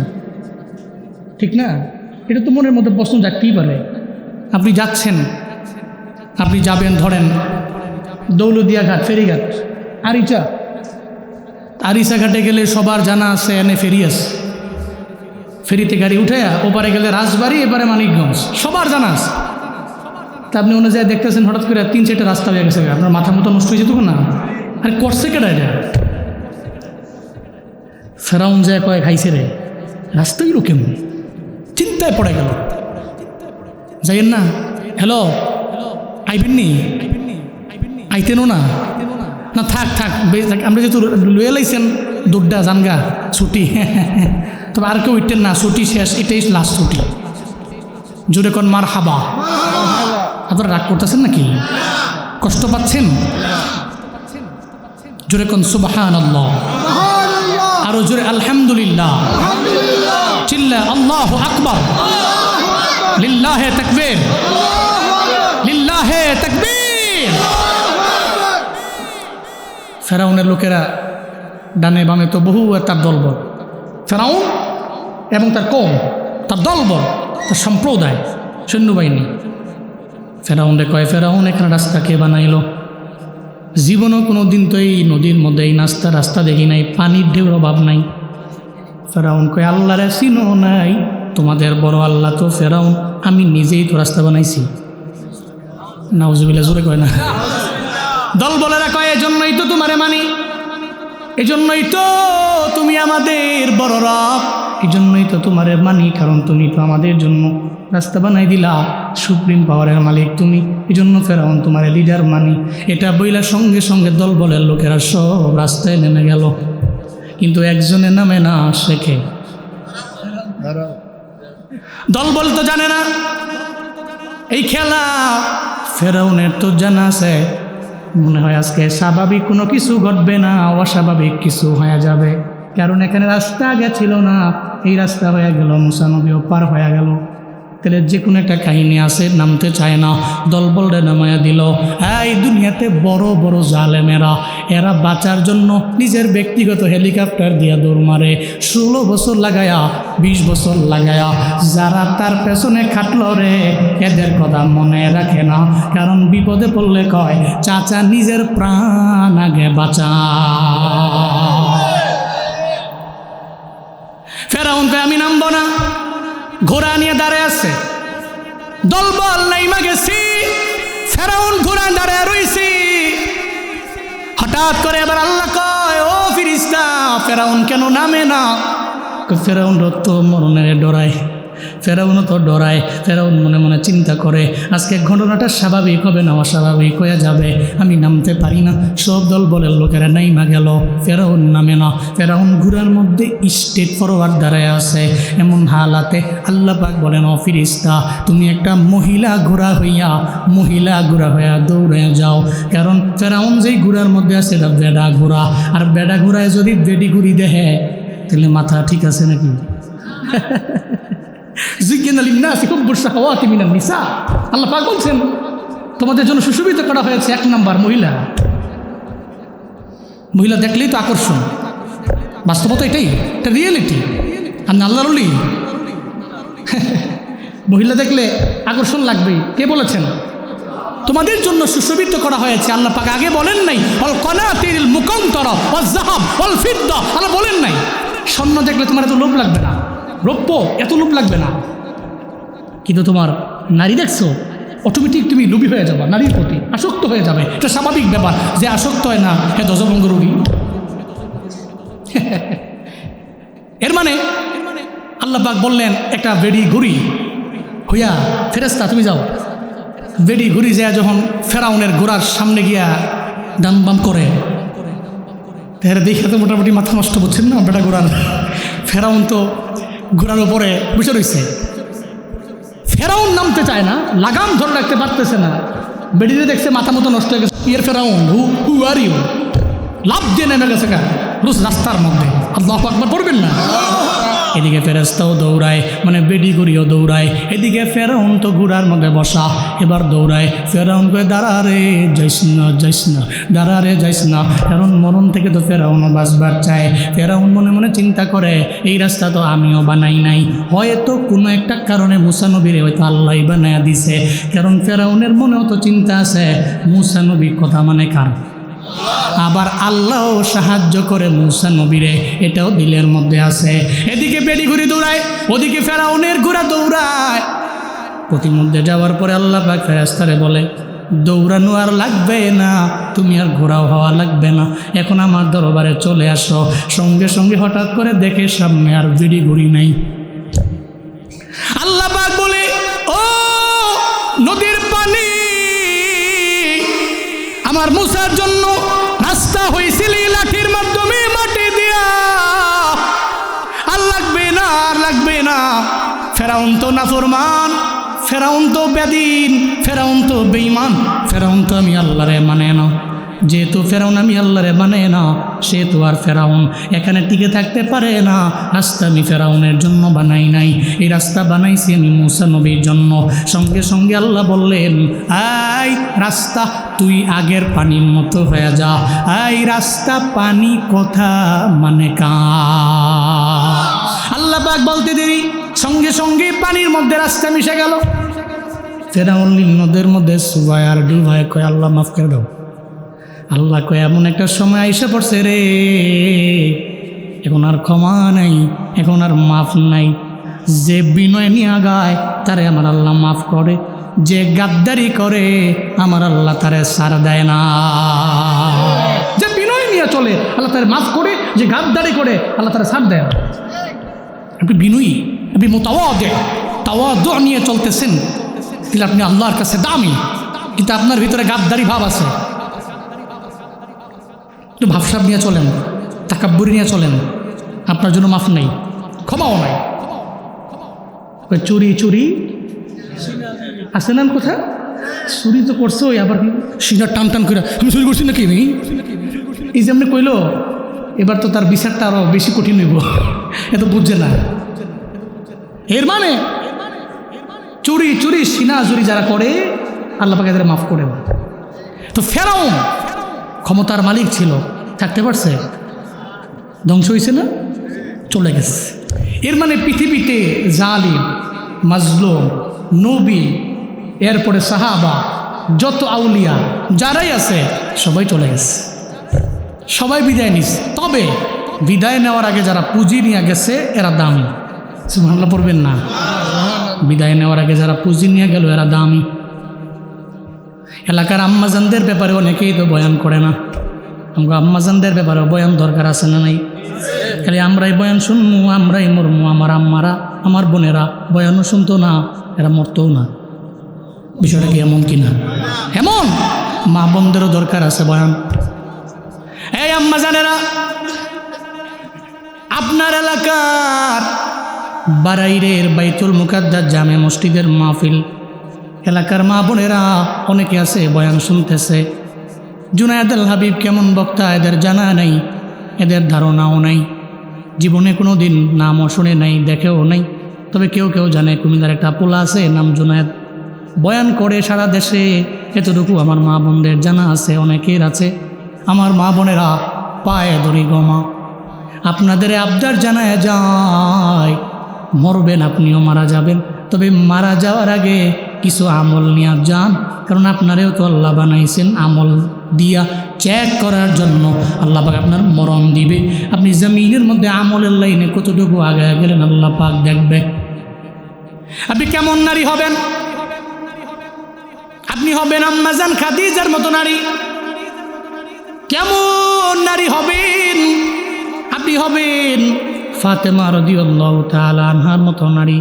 ঠিক না? এটা তো মনের মধ্যে প্রশ্ন জাগতেই পারে। আপনি যাচ্ছেন, আপনি যাবেন ধরেন দৌলদিয়া ঘাট, ফেরিঘাট, আরিচা ঘাটে গেলে সবার জানা আছে এনে ফেরি আছে, ফেরিতে গাড়ি উঠে ওপারে গেলে রাজবাড়ি, এবারে মানিকগঞ্জ, সবার জানা আছে। তা আপনি অনুযায়ী দেখতেছেন হঠাৎ করে 3-4টা রাস্তা হয়ে গেছে, আপনার মাথা মতো নষ্ট হয়ে যেত না? আরে করছে কেটা এটা? ফেরাউন যায় কয় খাইছে রে, রাস্তাগুলো কেমন, চিন্তায় পড়ে গেল। যাইয়েন না, হ্যালো আইবেন নি, আইতেনও না, না থাক থাক, আমরা যেহেতু লুয়ে লাইছেন দুড্ডা জানগা ছুটি, তবে আর কেউ উঠতেন না, ছুটি শেষ, এটাই লাস্ট ছুটি। জোরে কোন মার হাবা। আপনারা রাগ করতেছেন নাকি, কষ্ট পাচ্ছেন? জোরে কোন সুবহানাল্লাহ, আরো জোরে আলহামদুলিল্লাহ, চিল্লা আল্লাহু আকবার, লিল্লাহে তাকবীর, লিল্লাহে তাকবীর। ফেরাউনের লোকেরা ডানে বামে তো বহু তার দলবল, ফেরাউন এবং তার কওম, তার দলবল, তার সম্প্রদায়, সৈন্যবাহিনী। ফেরাউনে কয়, ফেরাউন এখানে রাস্তা কে বানাইল? জীবনও কোনো দিন তো এই নদীর মধ্যে এই রাস্তা দেখি নাই, পানির ঢেউর অভাব নাই। ফেরাউন কয়, আল্লাহরে চিনো নাই? তোমাদের বড় আল্লাহ তো ফেরাউন, আমি নিজেই তো রাস্তা বানাইছি। নাউজুবিল্লাহ, জোরে কয় না। দলবলেরা কয়, এজন্যই তো তোমারে মানি, এজন্যই তো তুমি আমাদের বড় রব, এজন্যই তো তোমারে মানি, কারণ তুমি তো আমাদের জন্য রাস্তা বানাই দিলা, সুপ্রিম পাওয়ারের মালিক তুমি, এজন্য ফেরাউন তোমার লিডার মানি। এটা বইলা সঙ্গে সঙ্গে দলবলের লোকেরা সব রাস্তায় নেমে গেল, কিন্তু একজনে নামে না, শেখে। দলবল তো জানে না এই খেলা, ফেরাউনের তো জানা আছে, মনে হয় আজকে স্বাভাবিক কোনো কিছু ঘটবে না, অস্বাভাবিক কিছু হয়ে যাবে, কারণ এখানে রাস্তা গেছিল না, এই রাস্তা হয়ে গেল, মুসা নবীও পার হয়ে গেল। তাহলে যে কোনো একটা কাহিনী আছে, নামতে চায় না, দলবলরে নামায়া দিল। এই দুনিয়াতে বড় বড় জালেমেরা এরা বাঁচার জন্য নিজের ব্যক্তিগত হেলিকপ্টার দিয়া দৌড় মারে, 16 বছর লাগায়া, 20 বছর লাগায়া। যারা তার পেছনে খাটল রে, এদের কথা মনে রাখে না, কারণ বিপদে পড়লে কয় চাচা নিজের প্রাণ আগে বাঁচা। ফেরাউন কয় আমি নামবো না, ঘোড়া নিয়ে দাঁড়িয়ে আছে, দলবল নাইমা গেছি, ফেরাউন ঘোড়া দাঁড়িয়ে রইছি। হঠাৎ করে এবার আল্লাহ কয় ও ফিরিস্তা, ফেরাউন কেন নামে না? ফেরাউন রক্ত মরণের ডরায়, ফেরাউনও তো ডরায়। ফেরাউন মনে মনে চিন্তা করে আজকে ঘটনাটা স্বাভাবিক হবে না অস্বাভাবিক হয়ে যাবে, আমি নামতে পারি না। সব দল বলের লোকেরা নাইমা গেল, ফেরাউন নামে না। ফেরাউন ঘোড়ার মধ্যে স্টেট ফরওয়ার্ড দাঁড়ায় আছে। এমন হালাতে আল্লাহ পাক বলেন ও ফিরিস্তা, তুমি একটা মহিলা ঘোড়া হইয়া দৌড়ে যাও, কারণ ফেরাউন যেই ঘোড়ার মধ্যে আছে এটা বেডা ঘোড়া, আর বেডা ঘোড়ায় যদি বেডি ঘুরি দেখে তাহলে মাথা ঠিক আছে নাকি? আল্লাহ পাক বলছেন তোমাদের জন্য সুশোভিত করা হয়েছে 1 নাম্বার মহিলা দেখলেই তো আকর্ষণ। বাস্তবতা এটাই, এটা রিয়েলিটি। আর আল্লাহর ওলি মহিলা দেখলে আকর্ষণ লাগবেই। কে বলেছেন? তোমাদের জন্য সুশোভিত করা হয়েছে। আল্লাহ পাক আগে বলেন নাই অল কনাতিল মুকান্তরা ওয়াজ যাহাব ওয়াল ফিদ্দা, আল্লাহ বলেন নাই স্বর্ণ দেখলে তোমার এত লোভ লাগবে না, রৌপ্য এত লোভ লাগবে না। কিন্তু তোমার নারী দেখছো, অটোমেটিক তুমি লোভী হয়ে যাবা, নারীর প্রতি আসক্ত হয়ে যাবে। এটা স্বাভাবিক ব্যাপার, যে আসক্ত হয় না হে দশভঙ্গ রোগী। এর মানে আল্লাহ পাক বললেন একটা বেডি ঘুরি হইয়া, ফেরেশতা তুমি যাও। বেডি ঘুরি যায় যখন ফেরাউনের ঘোড়ার সামনে গিয়া ডাম বাম করে, তাহলে দেখে তো মোটামুটি মাথা নষ্ট করছেন না বেটা ঘোড়ার। ফেরাউন তো ঘোড়ার উপরে বসে রয়েছে, ফেরাউন নামতে চায় না, লাগাম ধরে রাখতে পারতেছে না। বেডিতে দেখছে মাথা মতো নষ্ট হয়ে গেছে। ইয়ের ফেরাউন হু আর ইউ, লাভ দিয়ে নেমে গেছে রোজ রাস্তার মধ্যে। আল্লাহু আকবার পড়বেন না? এদিকে ফেরেশতাও দৌড়ায়, মানে বেডি ঘুরিও দৌড়ায়। এদিকে ফেরাউন তো ঘোড়ার মধ্যে বসা, এবার দৌড়ায়। ফেরাউন কয়ে দাঁড়া রে যাইস না, দাঁড়া রে যাইস না, কারণ মরণ থেকে তো ফেরাউনও বাঁচবার চায়। ফেরাউন মনে মনে চিন্তা করে এই রাস্তা তো আমিও বানাই নাই, হয়তো কোনো একটা কারণে মুসা নবীরে হয়তো আল্লাহই বানায়া দিছে। কারণ ফেরাউনের মনেও তো চিন্তা আছে মুসা নবীর কথা মানে কার, আবার আল্লাহ সাহায্য করে মুসা নবীরে, এটাও দিলের মধ্যে আছে। এদিকে বেডি ঘুরি দৌড়ায়, ওদিকে ফেরাউনের ঘোড়া দৌড়ায়। প্রতিমধ্যে যাওয়ার পরে আল্লাহ পাক ফেরেশতারে বলে দৌড়ানো আর লাগবে না, তুমি আর ঘোড়াও হওয়া লাগবে না, এখন আমার দরবারে চলে আসো। সঙ্গে সঙ্গে হঠাৎ করে দেখে সামনে আর বেডি ঘুরি নাই। আল্লাহ পাক বলে ও নদীর পানি, আমার মুসার জন্য রাস্তা হয়েছিল লাঠির মাধ্যমে মাটি দিয়া, আর লাগবে না। ফেরাউন তো নাফরমান, ফেরাউন তো বেদিন, ফেরাউন তো বেঈমান, ফেরাউন তো আমি আল্লাহরে মানে না। যেহেতু ফেরাউন আমি আল্লাহরে মানে না, সেহেতু আর ফেরাউন এখানে টিকে থাকতে পারে না। রাস্তা আমি ফেরাউনের জন্য বানাই নাই, এই রাস্তা বানাইছি আমি মুসা নবীর জন্য। সঙ্গে সঙ্গে আল্লাহ বললেন এই রাস্তা তুই আগের পানির মতো হয়ে যা। এই রাস্তা পানি কথা মানে কা, আল্লাহ পাক বলতে দেরি সঙ্গে সঙ্গে পানির মধ্যে রাস্তা মিশে গেল। ফেরাউন নদের মধ্যে সুবায় আর ডুবায় কয় আল্লাহ মাফ করে দাও। আল্লাহ কয় এমন একটা সময় আইসা পড়ছে রে, এখন আর ক্ষমা নাই, এখন আর মাফ নাই। যে বিনয় নিয়ে গায় তারে আমার আল্লাহ মাফ করে, যে গাদ্দারি করে আমার আল্লাহ তারে সার দেয় না। যে বিনয় নিয়ে চলে আল্লাহ তারে মাফ করে, যে গাদ্দারি করে আল্লাহ তারে সার দেয় না। আপনি বিনয়ী, আপনি তাওয়াদু নিয়ে চলতেছেন, তাহলে আপনি আল্লাহর কাছে দামি। কিন্তু আপনার ভিতরে গাদ্দারি ভাব আছে, একটু ভাবসাব নিয়ে চলেন, তাকাব্বুরি নিয়ে চলেন, আপনার জন্য মাফ নাই, ক্ষমাও নাই। চুরি আছে না কোথা, চুরি তো করছো, আবার সিনার টান করে আমি চুরি করছি নাকি আমি, এই যে আপনি কইলো, এবার তো তার বিচারটা আরো বেশি কঠিন হইব, এত বুঝছে না। এর মানে চুরি সিনা চুরি যারা করে আল্লাহ পাক এদের মাফ করে দেয়। তো ফেরাউন ক্ষমতার মালিক ছিল, থাকতে পারছে? ধ্বংস হয়েছে না? চলে গেছে। এর মানে পৃথিবীতে জালিম, মাজলুম, নবী, এরপরে সাহাবা, যত আউলিয়া যারাই আছে সবাই চলে গেছে, সবাই বিদায় নিছে। তবে বিদায় নেওয়ার আগে যারা পুঁজি নিয়ে গেছে এরা দামি। সুবহানাল্লাহ পড়বেন না? বিদায় নেওয়ার আগে যারা পুঁজি নিয়ে গেল এরা দামি। এলাকার আম্মাজানদের ব্যাপারে অনেকেই তো বয়ান করে না। আমরা আম্মাজানদের ব্যাপারে বয়ান দরকার আছে না নাই? খালি আমরাই বয়ান শুনবো, আমরাই মরমু, আমার আম্মারা, আমার বোনেরা বয়ানও শুনতো না, এরা মরতও না। বিষয়টা কি এমন কিনা? এমন মা বোনদেরও দরকার আছে বয়ান। এই আম্মাজানেরা, আপনার এলাকার বারাইরের বাইতুল মুকাদ্দাস জামে মসজিদের মাহফিল, এলাকার মা বোনেরা অনেকে আছে বয়ান শুনতেছে। জুনায়েদ আল হাবিব কেমন বক্তা এদের জানা নেই, এদের ধারণাও নাই, জীবনে কোনো দিন নামও শুনে নাই, দেখেও নাই। তবে কেউ কেউ জানে কুমিল্লার একটা পোলা আছে নাম জুনায়েদ, বয়ান করে সারা দেশে, এতটুকু আমার মা বোনদের জানা আছে, অনেকের আছে। আমার মা বোনেরা পায়ে ধরি গমা, আপনাদের আবদার জানায় যায়, মরবেন, আপনিও মারা যাবেন, তবে মারা যাওয়ার আগে কিছু আমল নিয়ে যান, কারণ আপনারেও তো আল্লাহ বানাইছেন আমল দিয়া চেক করার জন্য। আল্লাহ পাক আপনার মরণ দিবে, আপনি জমিনের মধ্যে আমলের লাইনে কতটুকু আগে গেলেন আল্লাহ পাক দেখবে। আপনি কেমন নারী হবেন? আপনি হবেন আম্মাজান খাদিজার মতো নারী। কেমন নারী হবেন? আপনি হবেন ফাতেমা রাদিয়াল্লাহু তাআলা আনহার মতো নারী।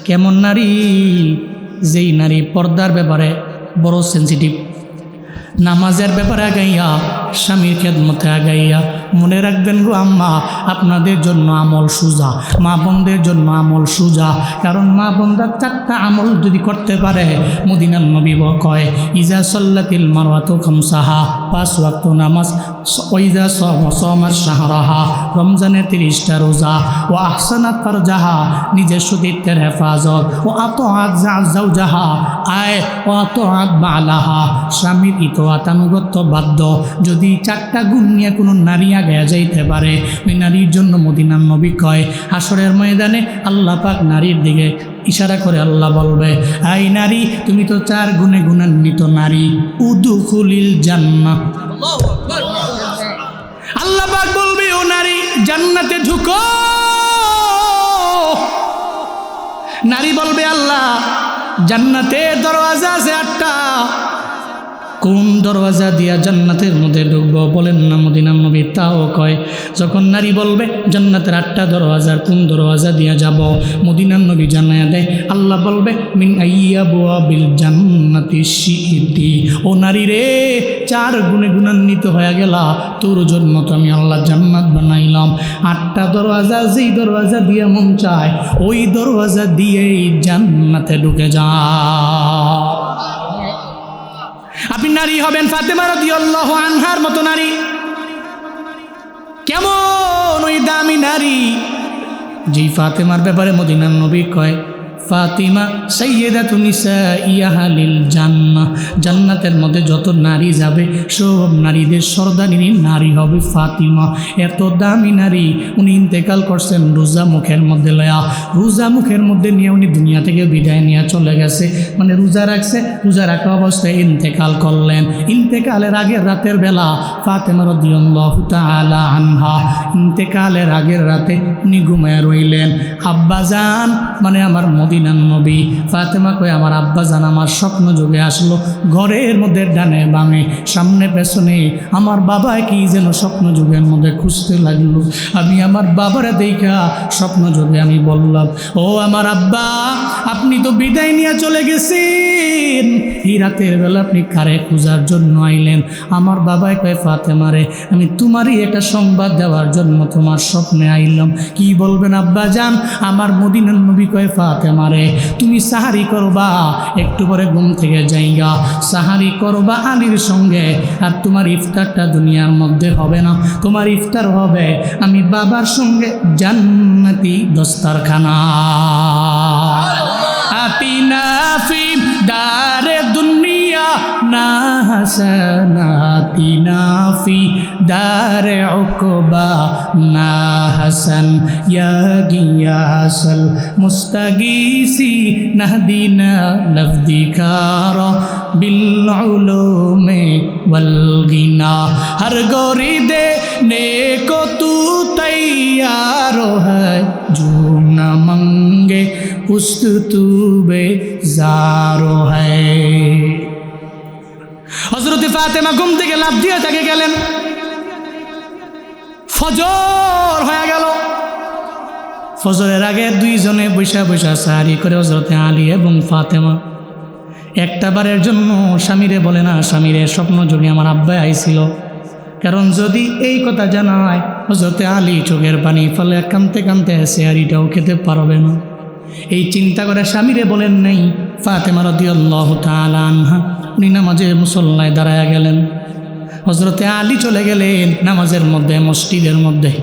কেমন নারী? যেই নারী পর্দার ব্যাপারে বড় সেন্সিটিভ, নামাজের ব্যাপারে আগাইয়া, স্বামীর খেদমতে আগাইয়া। মনে রাখবেন গো আম্মা, আপনাদের জন্য আমল সুজা, মা বোনদের জন্য আমল সুজা। কারণ মা বোনরা 4টা আমল যদি করতে পারে, মদিনার নবী কয় ইজা সাল্লাতিল মারওয়াতু খামসাহা, 5 ওয়াক্ত নামাজ, ওইজা সামার শাহরাহা, রমজানের 30টা রোজা, ও আহসানাত ফারজাহা, নিজের সতীত্বের হেফাজত, ও আতআত জাওজাহা, আয় ও আতআত বালাহা, স্বামীর ইতোয়াতানুগত্য বাধ্য। যদি 4টা গুণ নিয়ে কোনো নারী আগে যাইতে পারে, ওই নারীর জন্য মদিনার নবী কয় হাসরের ময়দানে আল্লাহ পাক নারীর দিকে ইশারা করে আল্লাহ বলবে, আই নারী, তুমি তো 4 গুণে গুণান্বিত নারী, উদখুলিল জান্নাহ। আল্লাহ পাক বলবে, ও নারী জান্নাতে ঢুকো। নারী বলবে, আল্লাহ জান্নাতের দরওয়াজা আছে 8টা, কোন দরওয়াজা দিয়া জান্নাতের মধ্যে ঢুকবো? বলেন না মদিনার নবী তাও কয়। যখন নারী বলবে জান্নাতের 8টা দরওয়াজার কোন দরওয়াজা দিয়া যাব, মদিনার নবী জানায়া দেয়, আল্লাহ বলবে মিন আইয়াবুয়াবিল জান্নাতি শিইতি। ও নারী রে, 4 গুণে গুণান্বিত হয়ে গেলা, তোর জন্য তো আমি আল্লাহ জান্নাত বানাইলাম। 8টা দরওয়াজা, যেই দরওয়াজা দিয়ে মন চায় ওই দরওয়াজা দিয়েই জান্নাতে ঢুকে যা। আপনি নারী হবেন ফাতেমা রাদিয়াল্লাহু আনহার মতো নারী। কেমন ওই দামি নারী, যেই ফাতেমার ব্যাপারে মদিনার নবী কয় ফাতিমা সাইয়্যিদাতুন নিসাই আহলিল জান্নাহ। জান্নাতের মধ্যে যত নারী যাবে সব নারীদের সর্দারিনী নারী হবে ফাতিমা। এত দামি নারী, উনি ইন্তেকাল করছেন রোজা মুখের মধ্যে লয়া, রোজা মুখের মধ্যে নিয়ে উনি দুনিয়া থেকে বিদায় নিয়ে চলে গেছে। মানে রোজা রাখছে, রোজা রাখা অবস্থায় ইন্তেকাল করলেন। ইন্তেকালের আগের রাতের বেলা ফাতেমা রাদিয়াল্লাহু তাআলা আনহা ইন্তেকালের আগের রাতে উনি ঘুমায় রইলেন। আব্বাজান, মানে আমার মদিনার নবী, ফাতেমা কয় আমার আব্বাজান আমার স্বপ্ন যুগে আসলো, ঘরের মধ্যে ডানে বামে সামনে পেছনে আমার বাবা কি যেন স্বপ্ন যুগের মধ্যে খুঁজতে লাগলো। আমি আমার বাবারে দেখা স্বপ্ন যুগে আমি বললাম, ও আমার আব্বা, আপনি তো বিদায় নিয়ে চলে গেছেন, এই রাতের বেলা আপনি কারে খোঁজার জন্য আইলেন? আমার বাবাই কয় ফাতেমারে আমি তোমারই একটা সংবাদ দেওয়ার জন্য তোমার স্বপ্নে আইলাম। কি বলবেন আব্বাজান? আমার মদিনার নবী কয় ফাতেমারে তুমি সাহারি করবা, একটু পরে ঘুম থেকে যাইগা সাহারি করবা আলীর সঙ্গে, আর তোমার ইফতারটা দুনিয়ার মধ্যে হবে না, তোমার ইফতার হবে আমি বাবার সঙ্গে জান্নাতি দস্তারখানা। আতিনা ফি দারে দুনিয়া না হাসানাতিনা ফি দারে উকবা না হাসান ইয়া গিয়াসাল মুস্তাগীসি নাহদিনা লফদিকারা বিল উলুমি ওয়াল গিনা হর গরি দে নেকো তু तैयार है जो न मंगे उस तू बेजारो है। हजरत फातिमा घुम থেকে লাফ দিয়ে তাকে গেলেন, ফজর হয়ে গেল। ফজরের আগে দুইজনে বৈশা বৈশা সাহারি করে হজরত আলী এবং ফাতেমা একটা বারের জন্য স্বামীরে বলে না, স্বামীরে স্বপ্ন যোগে আমার আব্বা আইছিল। কারণ যদি এই কথা জানায় হযরতে আলী চোখের পানি ফলে কাঁদতে কাঁদতে সেহারিটাও খেতে পারবে না। এই চিন্তা করে স্বামীরে বলেন নাই। ফাতেমা রাদিয়াল্লাহু তাআলা আনহা উনি নামাজে মুসল্লায় দাঁড়ায়া গেলেন, হযরতে আলী চলে গেলেন নামাজের মধ্যে, মসজিদের মধ্যে।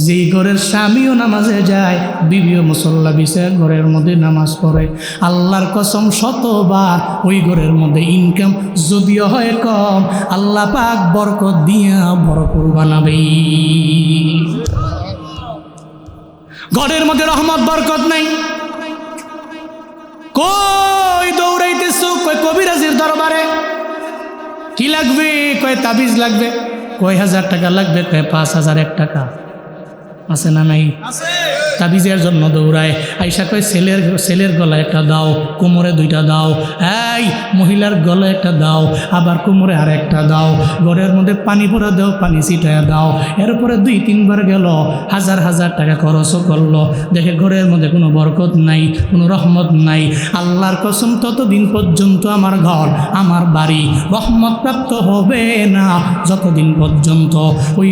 যেই ঘরের স্বামীও নামাজে যায়, বিবিও মুসল্লা বিছায় ঘরের মধ্যে নামাজ পড়ে। আল্লাহর কসম শতবার ওই ঘরের মধ্যে ইনকাম যদিও হয় কম, আল্লাহ পাক বরকত দিয়া ভরপুর বানাবে। ঘরের মধ্যে রহমত বরকত নাই। কই দৌড়াইতেছো, কই কবিরাজের দরবারে, কি লাগবে, কয় তাবিজ লাগবে, কয় 1000 টাকা লাগবে, কয় 5001 টাকা আছে না নাই? তাবিজের জন্য দৌড়ায়। আইসা কয় ছেলের গলায় একটা দাও, কোমরে 2টা দাও, এই মহিলার গলায় একটা দাও, আবার কোমরে আর একটা দাও, ঘরের মধ্যে পানি ভরে দাও, পানি ছিটায় দাও। এরপরে 2-3 বার গেল, 1000 টাকা খরচও করলো, দেখে ঘরের মধ্যে কোনো বরকত নাই, কোনো রহমত নাই। আল্লাহর কসম ততদিন পর্যন্ত আমার ঘর, আমার বাড়ি রহমত প্রাপ্ত হবে না যতদিন পর্যন্ত ওই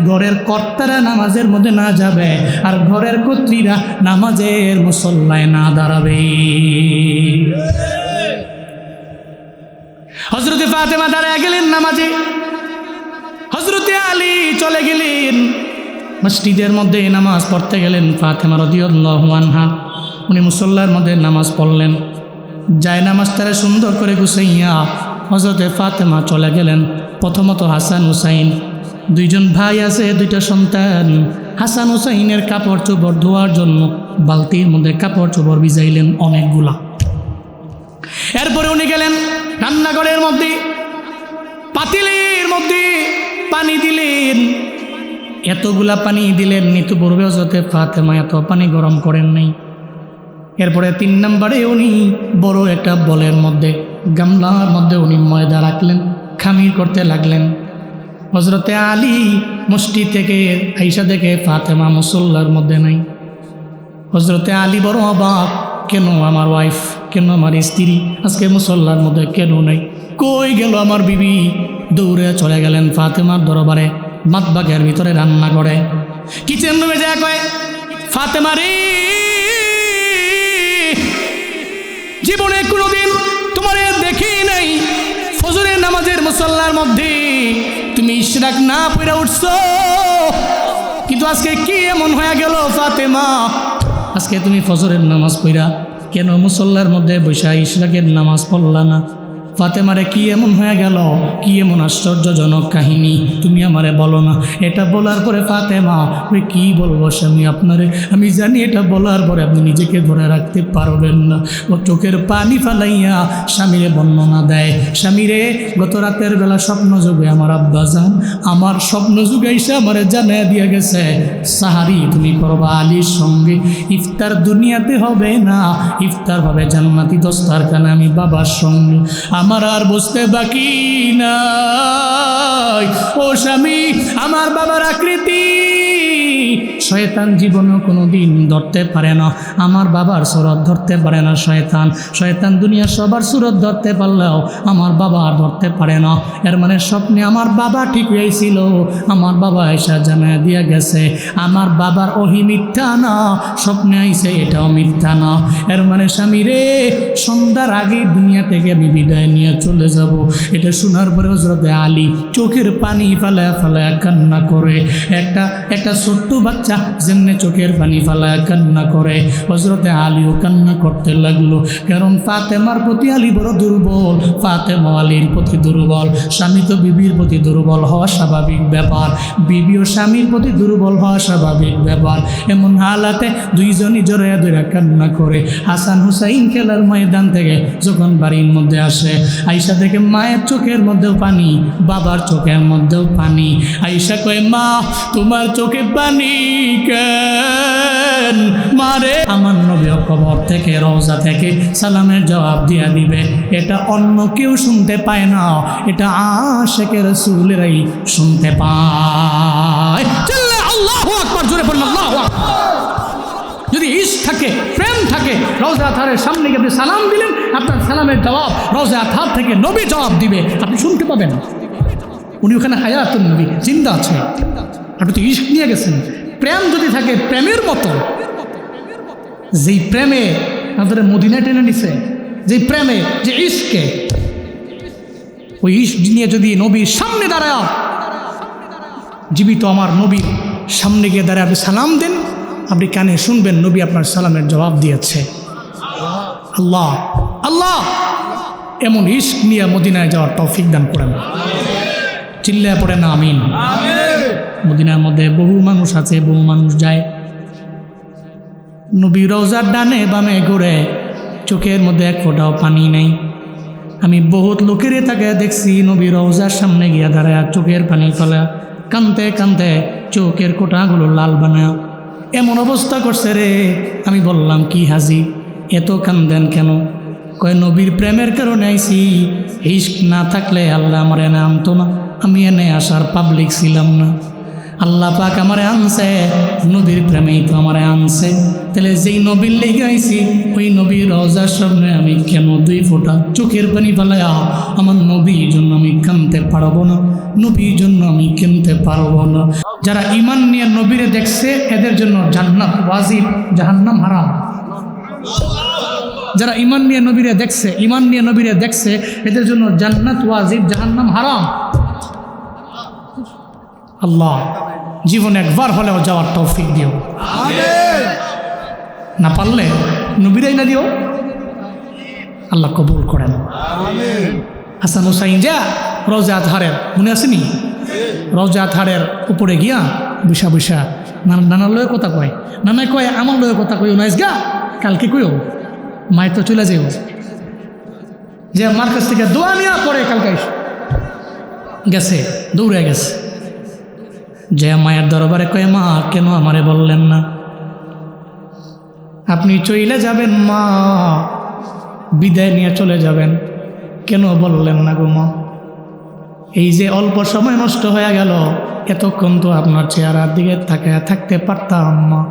ঘরের কর্তারা নামাজের মধ্যে না যাবে আর ঘরের কর্ত্রীরা নামাজের মুসল্লায় না দাঁড়াবে। হযরতে ফাতেমা দাঁড়ায় গেলেন নামাজে, হযরতে আলী চলে গেলেন মসজিদের মধ্যে নামাজ পড়তে গেলেন। ফাতেমা রাদিয়াল্লাহু আনহা উনি মুসল্লার মধ্যে নামাজ পড়লেন। যায় নামাজ তারা সুন্দর করে গুছাইয়া হযরতে ফাতেমা চলে গেলেন। প্রথমত হাসান হুসাইন 2জন ভাই আছে, 2টা সন্তান। হাসান হুসাইনের কাপড় চোপড় ধোয়ার জন্য বালতির মধ্যে কাপড় চোপড় ভিজাইলেন অনেকগুলা। এরপরে উনি গেলেন রান্নাঘরের মধ্যে, পাতিলের মধ্যে পানি দিলেন। এতগুলা পানি দিলেন, নিতু পূর্বে হযরতে ফাতেমা এত পানি গরম করেন নাই। এরপরে 3 নম্বরে উনি বড় একটা বলের মধ্যে, গামলার মধ্যে উনি ময়দা রাখলেন, খামির করতে লাগলেন। হযরতে আলী মসজিদ থেকে আইসা দেখে ফাতেমা মুসল্লার মধ্যে নাই। হযরতে আলী বড় অবাক, কেন আমার ওয়াইফ, কেন আমার স্ত্রী আজকে মুসল্লার মধ্যে কেন নাই, কই গেল আমার বিবি? দৌড়ে চলে গেলেন ফাতেমার দরবারে, মাতবাগের ভিতরে রান্না করে। কিচেন রুমে যায় কয়, ফাতেমা রে, জীবনে কোনোদিন তোমার দেখি নাই ফজরের নামাজের মুসল্লার মধ্যে তুমি ইশরাক না পড়ে উঠছো, কিন্তু আজকে কি এমন হয়ে গেল ফাতেমা? আজকে তুমি ফজরের নামাজ পড়া কেন মুসল্লার মধ্যে বসে ইশরাকের নামাজ পড়লা না? ফাতেমারে কি এমন হয়ে গেল, কি এমন আশ্চর্যজনক কাহিনী, তুমি আমারে বলো না। এটা বলার পরে ফাতেমা ওই কি বলবো স্বামী আপনারে, আমি জানি এটা বলার পরে আপনি নিজেকে ধরে রাখতে পারবেন না। ও চোখের পানি ফালাইয়া স্বামীরে বর্ণনা দেয়, স্বামীরে গত রাতের বেলা স্বপ্ন যুগে আমার আব্বা যান আমার স্বপ্ন যুগে এসে আমারে জানিয়ে দিয়ে গেছে সাহারি তুমি করবা আলীর সঙ্গে, ইফতার দুনিয়াতে হবে না, ইফতার হবে জান্নাতি দস্তারখানা আমি বাবার সঙ্গে। আমার আর বুঝতে বাকি নাই ও স্বামী, আমার বাবার আকৃতি শয়তান জীবনেও কোনো দিন ধরতে পারে না, আমার বাবার সুরত ধরতে পারে না শয়তান। শয়তান দুনিয়া সবার সুরত ধরতে পারলেও আমার বাবা আর ধরতে পারে না। এর মানে স্বপ্নে আমার বাবা ঠিক হয়েছিল, আমার বাবা এসা জানায় দিয়ে গেছে আমার বাবার ওহি মিথ্যা না, স্বপ্নে আইছে এটাও মিথ্যা না। এর মানে স্বামী রে, সন্ধ্যার আগে দুনিয়া থেকে আমি বিদায় নিয়ে চলে যাব। এটা শোনার পরে হযরতে আলী চোখের পানি ফেলায় ফেলায় কান্না করে। একটা ছোট্ট বাচ্চা যেমনে চোখের পানি ফালায় কান্না করে, হযরতে আলীও কান্না করতে লাগলো। কারণ ফাতেমার প্রতি আলী বড় দুর্বল, ফাতেমা আলীর প্রতি দুর্বল। স্বামী তো বিবির প্রতি দুর্বল হওয়া স্বাভাবিক ব্যাপার, বিবিও স্বামীর প্রতি দুর্বল হওয়া স্বাভাবিক ব্যাপার। এমন হালাতে দুইজনই জোরে ধরে কান্না করে। হাসান হুসাইন খেলার ময়দান থেকে যখন বাড়ির মধ্যে আসে, আয়েশা থেকে মায়ের চোখের মধ্যেও পানি, বাবার চোখের মধ্যেও পানি। আয়েশা কয়, মা তোমার চোখে পানি কেন? মারে আমার নবী কবর থেকে, রওজা থেকে সালামের জবাব দিয়া দিবে। এটা অন্য কেউ শুনতে পায় না, এটা আশিকে রাসূলেরাই শুনতে পায়। চিল্লা আল্লাহু আকবার, জোরে বলুন আল্লাহু আকবার। যদি ইশক থাকে, প্রেম থাকে, রওজা আতহারের সামনে গিয়ে আপনি সালাম দিলেন, আপনার সালামের জবাব রওজা আতহার থেকে নবী জবাব দিবে, আপনি শুনতে পাবেন। উনি ওখানে হায়াতুন নবী, জিন্দা আছে। আপনি তো ইশক নিয়ে গেছেন। প্রেম যদি থাকে প্রেমের মতো, যেই প্রেমে আমাদের মদিনা টেনে নিছে, যেই প্রেমে, যে ইশকে, ওই ইশক নিয়ে যদি নবীর সামনে দাঁড়ায়, জীবিত আমার নবীর সামনে গিয়ে দাঁড়ায় আপনি সালাম দেন, আপনি কানে শুনবেন নবী আপনার সালামের জবাব দিয়েছে। আল্লাহ আল্লাহ এমন ইশক নিয়ে মদিনায় যাওয়ার তৌফিক দান করেন। চিল্লায় পড়ে না আমিন। মদিনার মধ্যে বহু মানুষ আছে, বহু মানুষ যায়, নবী রওজার ডানে বামে ঘুরে, চোখের মধ্যে এক ফোঁটাও পানি নেই। আমি বহুত লোকের তাকে দেখছি নবী রওজার সামনে গিয়া দাঁড়ায় চোখের পানি ফেলা, কানতে কানতে চোখের কোটাগুলো লাল বানায়। এমন অবস্থা করছে রে। আমি বললাম, কি হাজি এত কান্দেন কেন? কয়, নবীর প্রেমের কারণে আইছি, ইশক না থাকলে আল্লাহ আমার এনে আনতো না, আমি এনে আসার পাবলিক ছিলাম না। আল্লাহ পাক আমারে আনছে, নবীর প্রেমেই তো আমারে আনছে। তাহলে যেই নবীর লেগে আইছি, ওই নবীর রওজার সামনে আমি কেন দুই ফোঁটা চোখের পানি ফেলায়া আমার নবীর জন্য আমি কানতে পারবো না? নবীর জন্য আমি কিনতে পারবো না। যারা ঈমান নিয়ে নবীরে দেখছে, এদের জন্য জান্নাত ওয়াজিব, জাহান্নাম হারাম। যারা ঈমান নিয়ে নবীরে দেখছে, ঈমান নিয়ে নবীরে দেখছে, এদের জন্য জান্নাত ওয়াজিব, জাহান্নাম হারাম। আল্লাহ জীবনে একবার হলেও যাওয়ার তৌফিক দিও, না পারলে নবীরাই না দিও, আল্লাহ কবুল করেন। হাসান হুসাইন যা রওজা আতহারের, মনে আসেনি? রওজা আতহারের উপরে গিয়া বৈশা বৈশা নানার লয়ে কথা কয়, নানায় কয় আমার লয়ে কথা কইও নাইস গা, কালকে কইও মায়ের তো চলে যাইও, যে আমার কাছ থেকে দোয়া নিয়া পরে কালকে গেছে, দৌড়ে গেছে, যে মায়ের দরবারে কয়, মা কেন আমারে বললেন না? আপনি চলে যাবেন মা, বিদায় নিয়ে চলে যাবেন, কেন বললেন না গো মা? এই যে অল্প সময় নষ্ট হয়ে গেল, এতক্ষণ তো আপনার চেহারার দিকে থাকতে পারতাম মা।